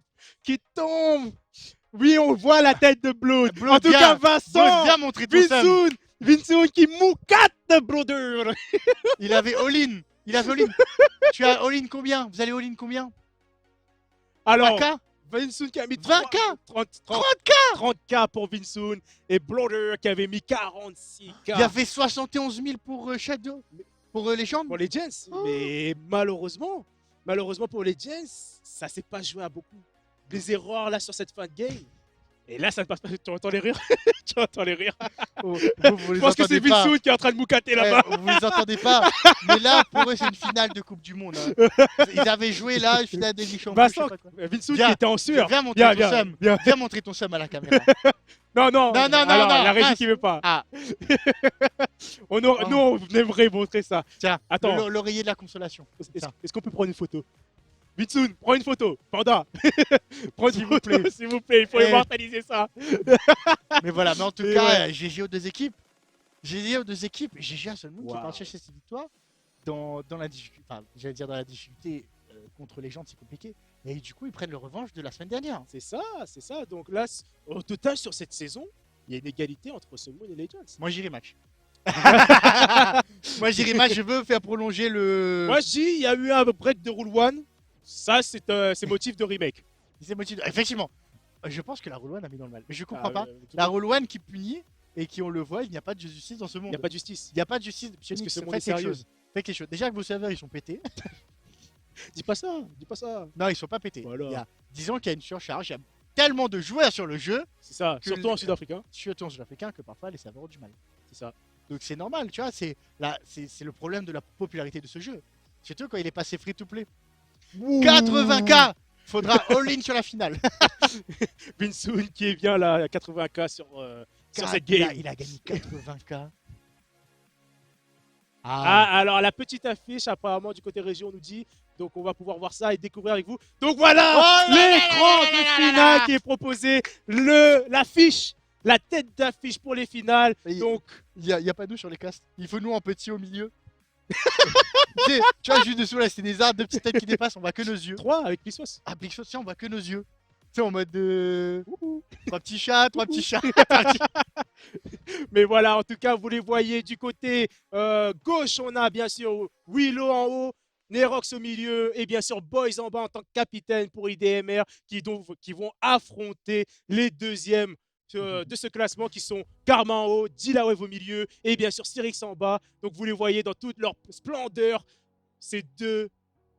Oui, on voit la tête de Blood. Blood, En tout viens. cas, Blood, Vincent, viens montrer ton seum. Vinsoun qui moucate de Blooder. Il avait all-in. Tu as all-in combien? Vous allez all-in combien? Alors, 20K? Vinsoun qui a mis 20K? 30K pour Vinsoun et Blooder qui avait mis 46K Il y avait 71 000 pour Shadow. Pour Légende. pour les Gens. Oh. Mais malheureusement pour les Gens, ça s'est pas joué à beaucoup. Des erreurs là sur cette fin de game. Et là, ça ne passe pas. Tu entends les rires? Tu entends les rires? Oh, vous Je les pense que c'est entendez pas. Vinsoun qui est en train de moucater là-bas. Vous les entendez pas. Mais là, pour eux, c'est une finale de Coupe du Monde. Hein. Ils avaient joué là, une finale de Ligue des Champions. je sais Vincent, pas quoi. Vinsoun qui Viens, était en sueur. Viens montrer ton Viens. seum. Viens. Viens montrer ton seum à la caméra. Non, Non, alors, la régie mince. qui veut pas. Ah, Nous, on aimerait montrer ça. tiens, Attends. l'oreiller de la consolation. Est-ce qu'on peut prendre une photo? Vitsun, prends une photo. Panda, prends S'il une vous photo, plaît. s'il vous plaît. Il faut Eh. immortaliser ça. Mais voilà, mais en tout Et cas, ouais. GG aux deux équipes. GG aux deux équipes. GG à Sun qui Wow. part chercher ses victoires dans la difficulté. Enfin, j'allais dire dans la difficulté contre les gens, c'est compliqué. Et du coup, ils prennent le revanche de la semaine dernière. C'est ça. Donc là, au total, sur cette saison, il y a une égalité entre Sun Moon et Legends. Moi, j'irai match. Moi, j'irai match. Je veux faire prolonger le. Moi, je dis, il y a eu un break de Rule 1. Ça, c'est motif de remake. C'est motivé. Effectivement, je pense que la Roll One a mis dans le mal. Mais je comprends pas. Tout La le monde- Roll One qui punit et qui, on le voit, il n'y a pas de justice dans ce Il monde. n'y a pas de justice. Il n'y a pas de justice. Parce que Phoenix, ce monde faites est quelque sérieux. chose. Faites quelque chose. Déjà que vos serveurs ils sont pétés. Dis pas ça. Non, ils sont pas pétés. Voilà. Il y a, disons qu'il y a une surcharge. Il y a tellement de joueurs sur le jeu, C'est ça. Que Surtout en Sud-Africain. surtout en sud-africain, que parfois les serveurs ont du mal. C'est ça. Donc c'est normal, tu vois. C'est le problème de la popularité de ce jeu. Surtout quand il est passé free to play. 80K. Faudra all-in sur la finale. Vinsoun qui est bien là, à 80K sur cette Il a, game. il a gagné 80K. Alors la petite affiche apparemment du côté région nous dit, donc on va pouvoir voir ça et découvrir avec vous. Donc voilà Oh là là l'écran là là de là là finale là. qui est proposé, l'affiche, la tête d'affiche pour les finales. Et- Donc Il y a pas nous sur les castes. Il faut nous en petit au milieu. Tu vois, juste dessous là, c'est des arbres, deux petites têtes qui dépassent, on voit que nos yeux. 3 avec Pissos. Ah, Big Shot, tiens, on voit que nos yeux. Tu sais, en mode de. Trois petits chats, trois petits chats. Mais voilà, en tout cas, vous les voyez du côté gauche, on a bien sûr Willow en haut, Nerox au milieu et bien sûr Boys en bas en tant que capitaine pour IDMR qui vont affronter les deuxièmes de ce classement qui sont Karma en haut, Dilawave au milieu et bien sûr Cyrix en bas. Donc vous les voyez dans toute leur splendeur, ces deux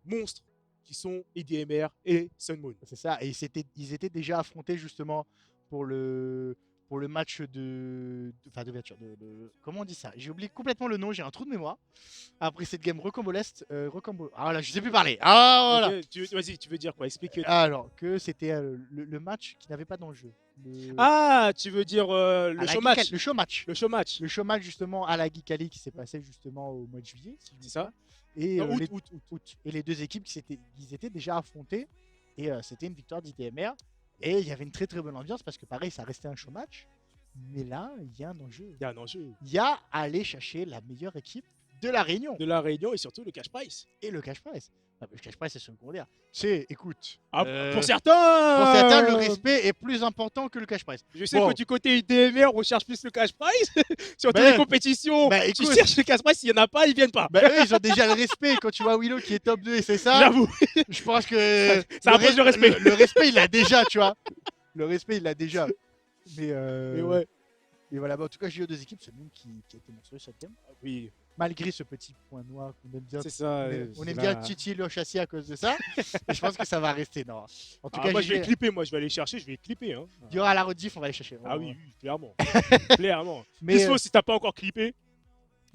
monstres qui sont IDMR et Sun Moon. C'est ça, et ils étaient déjà affrontés justement pour le match d'ouverture. Comment on dit ça? J'ai oublié complètement le nom, j'ai un trou de mémoire. Après cette game Recombo l'Est, Recombo. Ah là, je sais plus parler. Ah voilà. Ok, vas-y, tu veux dire quoi? Explique. Alors que c'était le match qui n'avait pas d'enjeu. Ah, tu veux dire à le la show match? Geekali- Le show match. Le show match. Le show match justement à la Geekali qui s'est passé justement au mois de juillet. Si je me C'est ça? trompe pas. Et, Non, les, août. et les deux équipes ils étaient déjà affrontés et c'était une victoire d'ITMR et il y avait une très très bonne ambiance parce que pareil ça restait un show match mais là il y a un enjeu. Il y a un enjeu Il y a à aller chercher la meilleure équipe de la Réunion de la Réunion et surtout le cash price. et le cash prize. Ah, le cash prize c'est secondaire. C'est écoute. Ah, euh, pour certains, pour certains le respect est plus important que le cash prize. Je sais Bon. que du côté IDMR, on cherche plus le cash prize. Surtout Ben, les compétitions. ben, Tu écoute. cherches le cash prize, s'il n'y en a pas, ils viennent pas. Bah eux ils ont déjà le respect quand tu vois Willow qui est top 2 et c'est ça. J'avoue. Je pense que Ça impose le respect. Le respect il l'a déjà tu vois. Le respect il l'a déjà. Mais Mais ouais. Et voilà, bah, en tout cas, j'ai eu deux équipes, c'est nous qui a été monstrueux cette game. Oui, Malgré ce petit point noir qu'on aime bien. c'est ça. On c'est aime là. bien titiller le châssis à cause de ça. Et je pense que ça va rester. Non. En tout cas, Moi, je vais j'ai- clipper, moi, je vais aller chercher, je vais clipper. Hein. il y aura la rediff, on va aller chercher. Ah oui, oui, clairement. Clairement. Mais Pisco, si t'as pas encore clippé,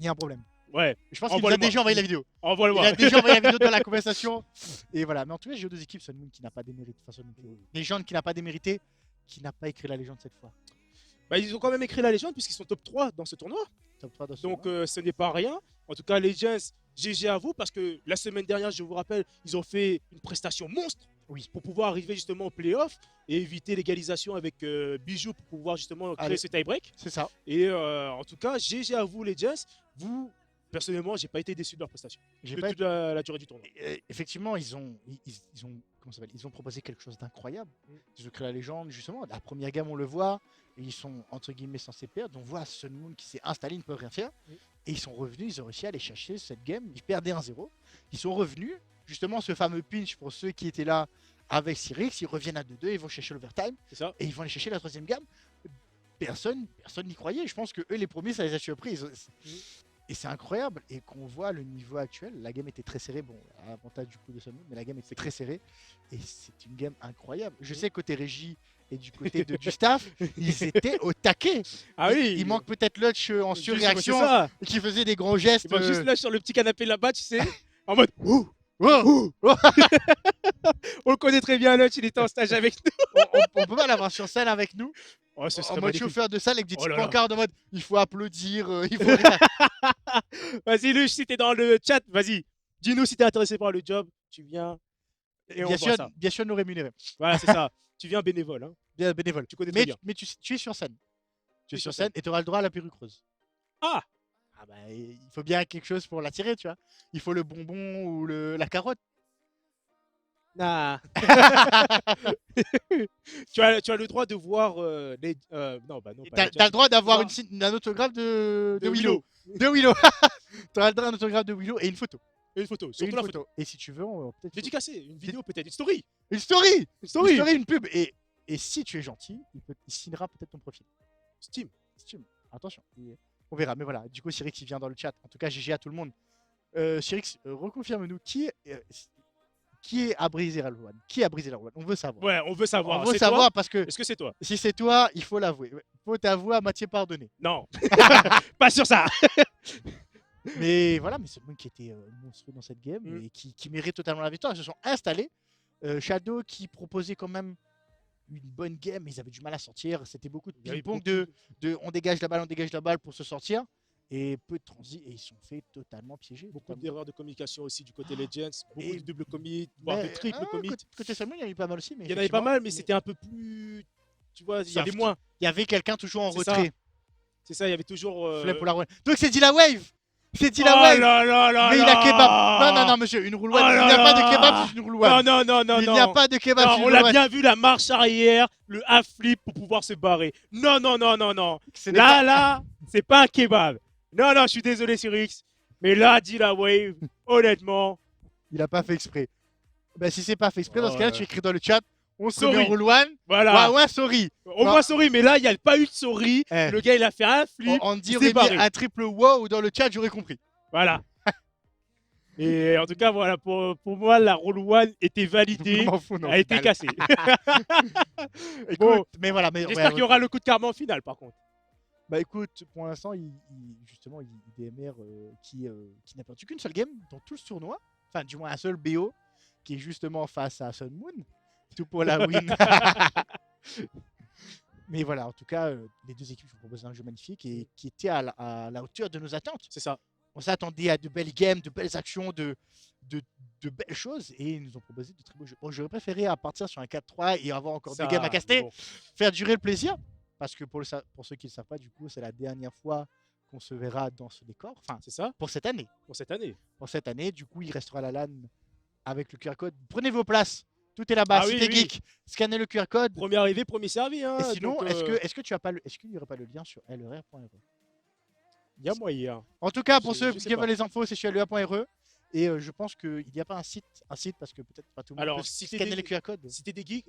il y a un problème. Ouais, Je pense qu'il nous a envoie-le-moi. déjà envoyé la vidéo. Envoie le Il voir. a déjà envoyé la vidéo dans la conversation. Et voilà. Mais en tout cas, j'ai deux équipes. Sun Moon qui n'a pas démérité. Enfin, Sun Moon, Légende qui n'a pas démérité, qui n'a pas écrit la légende cette fois. Bah, ils ont quand même écrit la légende puisqu'ils sont top 3 dans ce tournoi. Top 3 de ce Donc tournoi. ce n'est pas rien. En tout cas, Legends, GG à vous parce que la semaine dernière, je vous rappelle, ils ont fait une prestation monstre Oui. pour pouvoir arriver justement au playoff et éviter l'égalisation avec Bijou pour pouvoir justement créer Allez. ce tie-break. C'est ça. Et en tout cas, GG à vous, Legends. Vous, personnellement, j'ai pas été déçu de leur prestation. J'ai De pas toute la durée du tournoi. effectivement, ils ont comment ça s'appelle, ils ont proposé quelque chose d'incroyable. Ils ont créé la légende, justement. La première gamme, on le voit, et ils sont entre guillemets censés perdre. On voit Sun Moon qui s'est installé, ils ne peuvent rien faire. Et ils sont revenus, ils ont réussi à aller chercher cette game. Ils perdaient 1-0. Ils sont revenus, justement, ce fameux pinch pour ceux qui étaient là avec Cyrix. Ils reviennent à 2-2, ils vont chercher l'overtime, C'est ça. et ils vont aller chercher la troisième gamme. Personne n'y croyait. Je pense que eux, les premiers, ça les a surpris. Et c'est incroyable. Et qu'on voit le niveau actuel, la game était très serrée. Bon, à l'avantage du coup de Sun Moon, mais la game était très serrée. Et c'est une game incroyable. Je sais côté régie et du côté du staff, ils étaient au taquet. Ah oui. Il manque peut-être Lutch en Juste, surréaction c'est ça. qui faisait des grands gestes. Il manque juste là sur le petit canapé là-bas, tu sais, en mode. Wow. On le connaît très bien, Lutch, il était en stage avec nous. On peut pas l'avoir sur scène avec nous Oh, ce en serait mode magnifique. chauffeur de salle avec des Oh petites là là. pancartes en mode il faut applaudir, il faut. Vas-y, Luch, si t'es dans le chat, vas-y. Dis-nous si t'es intéressé par le job. Tu viens et on voit ça. bien sûr nous rémunérer. Voilà, c'est ça. Tu viens bénévole. Hein. Bien bénévole. Tu connais très bien. Mais tu es sur scène. Tu es Oui, sur sur scène. scène et tu auras le droit à la perruque rose. Ah, Ah bah, il faut bien quelque chose pour l'attirer, tu vois. Il faut le bonbon ou la carotte. nah. tu as le droit de voir les. Non, bah non. pas les T'as le droit d'avoir droit. un autographe de De Willow. De Willow. T'auras le droit à un autographe de Willow et une photo. Et une photo. Et Surtout une la photo. photo. Et si tu veux, on peut-être. Dédicacé. Une vidéo peut-être. Une story. Une story. Une Une story. story, une pub. Et si tu es gentil, il signera peut-être ton profil. Steam. Steam. Attention. On verra. Mais voilà. Du coup, Cyrix, il vient dans le chat. En tout cas, GG à tout le monde. Cyrix, reconfirme-nous qui a brisé la loi. Qui a brisé la loi? On veut savoir. Ouais, on veut savoir. On veut C'est savoir toi parce que Est-ce que c'est toi? si c'est toi, il faut l'avouer. Faut t'avouer à moitié pardonné. Non. Pas sur ça. Mais voilà, mais c'est le monde qui était monstrueux dans cette game Mm. et qui mérite totalement la victoire. Ils se sont installés. Shadow qui proposait quand même une bonne game, mais ils avaient du mal à sortir. C'était beaucoup de Il y avait ping-pong beaucoup de on dégage la balle pour se sortir. Et peu de transit et ils se sont fait totalement piéger. Beaucoup totalement. d'erreurs de communication aussi du côté Legends. Beaucoup Et- de double commit, voire de triple commit. Côté Sun Moon, il y en a eu pas mal aussi. Mais Il y en avait pas mal, mais effectivement, c'était un peu plus. Tu vois, il y avait Soft. moins. il y avait quelqu'un toujours en C'est ça. retrait. C'est ça, il y avait toujours. Flip ou la wave. Donc c'est dit la wave. C'est dit Oh la wave. là là là Mais il là. a kebab. Non, monsieur, une roulotte. Oh Il là n'y a pas de là. kebab sur une roulotte. Non, non, non, non, Il non. n'y a pas de kebab Non, sur on une l'a roulotte. bien vu, la marche arrière, le half flip pour pouvoir se barrer. Non, non, non, non, non. Ce n'est Là, c'est pas un kebab. Non, non, je suis désolé, Cyrix. Mais là, dit la wave, honnêtement. Il a pas fait exprès. Ben, si c'est pas fait exprès, dans ce Oh, cas-là, ouais. tu écris dans le chat. On se Sorry. met en roule one. Voilà. Ouais, sorry. Au moins, sorry, mais là, il n'y a pas eu de sorry. Eh. Le gars, il a fait un flip. On dit il aurait s'est mis barré. un triple wow dans le chat, j'aurais compris. Voilà. Et en tout cas, voilà, pour moi, la roll one était validée. Je m'en fous, non, A été final. cassée. Écoute, Bon, mais voilà. Mais, j'espère qu'il y aura le coup de karma en finale, par contre. Bah écoute, pour l'instant, justement, il DMR qui n'a perdu qu'une seule game dans tout ce tournoi. Enfin, du moins un seul BO qui est justement face à Sun Moon. Tout pour la win. Mais voilà, en tout cas, les deux équipes ont proposé un jeu magnifique et qui était à la hauteur de nos attentes. C'est ça. On s'attendait à de belles games, de belles actions, de belles choses et ils nous ont proposé de très beaux jeux. Bon, j'aurais préféré à partir sur un 4-3 et avoir encore Ça, deux games à caster, bon. faire durer le plaisir. Parce que pour ceux qui ne le savent pas, du coup, c'est la dernière fois qu'on se verra dans ce décor. Enfin, C'est ça, pour cette année. pour cette année. Pour cette année, du coup, il restera la LAN avec le QR code. Prenez vos places. Tout est là-bas. Ah Si oui, t'es oui. geek, scannez le QR code. Premier arrivé, premier servi. Hein, Et sinon, donc, est-ce que tu as pas est-ce qu'il n'y aurait pas le lien sur lr.re? il y a moyen. En tout cas, pour Je ceux sais qui pas. veulent les infos, c'est sur lr.re. Et je pense qu'il n'y a pas un site parce que peut-être pas tout le monde Alors, peut si t'es scanner des- les QR codes. Si t'es des geeks,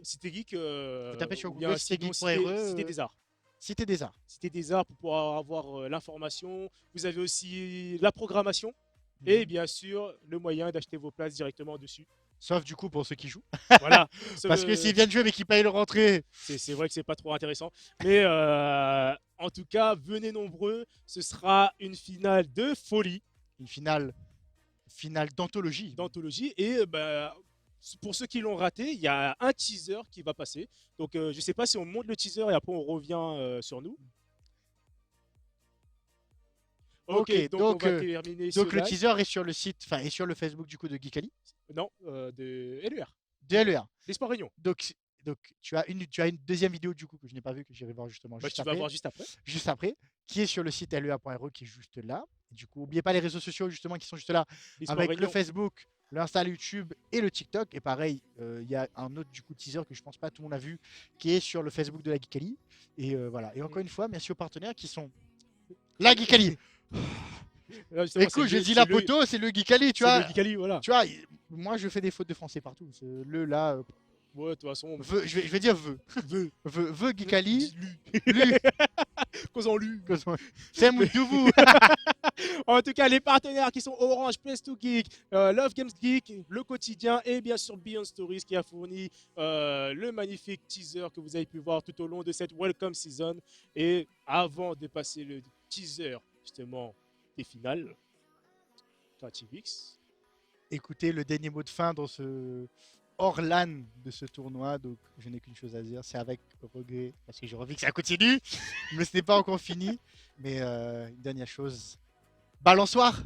Faut taper sur ou bien Google sinon, citégeek.re, Cité des Arts. Cité des Arts. Cité des Arts pour pouvoir avoir l'information. Vous avez aussi la programmation et bien sûr le moyen d'acheter vos places directement dessus. Sauf du coup pour ceux qui jouent. Voilà. Parce que s'ils viennent jouer mais qu'ils payent leur entrée. C'est vrai que c'est pas trop intéressant. Mais En tout cas, venez nombreux. Ce sera une finale de folie Une finale d'anthologie. d'anthologie. Et bah, pour ceux qui l'ont raté, il y a un teaser qui va passer. Donc, je ne sais pas si on monte le teaser et après on revient sur nous. Ok, Ok, donc on va terminer ce donc le live. teaser est sur le site, enfin, est sur le Facebook du coup de Geekali, Non, de LER, de LER. l'Espoir Réunion. Donc tu as une deuxième vidéo du coup que je n'ai pas vue, que j'irai voir justement Bah, juste tu vas après, voir juste après. qui est sur le site lea.ro qui est juste là. Et du coup, n'oubliez pas les réseaux sociaux justement qui sont juste là, L'Espoir avec le Réunion. Facebook, l'Insta, le YouTube et le TikTok. Et pareil, il y a un autre du coup teaser que je pense pas tout le monde a vu, qui est sur le Facebook de la Geekali. Et voilà. Et encore une fois, merci aux partenaires qui sont la Geekali. Justement, Écoute, je dis c'est la poteau, c'est le Geekali, tu c'est le vois. Geekali, voilà. Tu vois, moi je fais des fautes de français partout. Le là, Ouais, de toute façon, je vais dire veut. veut. Veut Geekali. Lu. Lu. Causons lu. C'est mon de vous. En tout cas, les partenaires qui sont Orange, Place to Geek, Love Games Geek, Le Quotidien et bien sûr Beyond Stories qui a fourni le magnifique teaser que vous avez pu voir tout au long de cette Welcome Season. Et avant de passer le teaser justement des finales, CreativeX. Écoutez le dernier mot de fin dans ce hors LAN de ce tournoi, donc je n'ai qu'une chose à dire, c'est avec regret, parce que j'ai envie que ça continue, mais ce n'est pas encore fini. Mais une dernière chose, balançoire.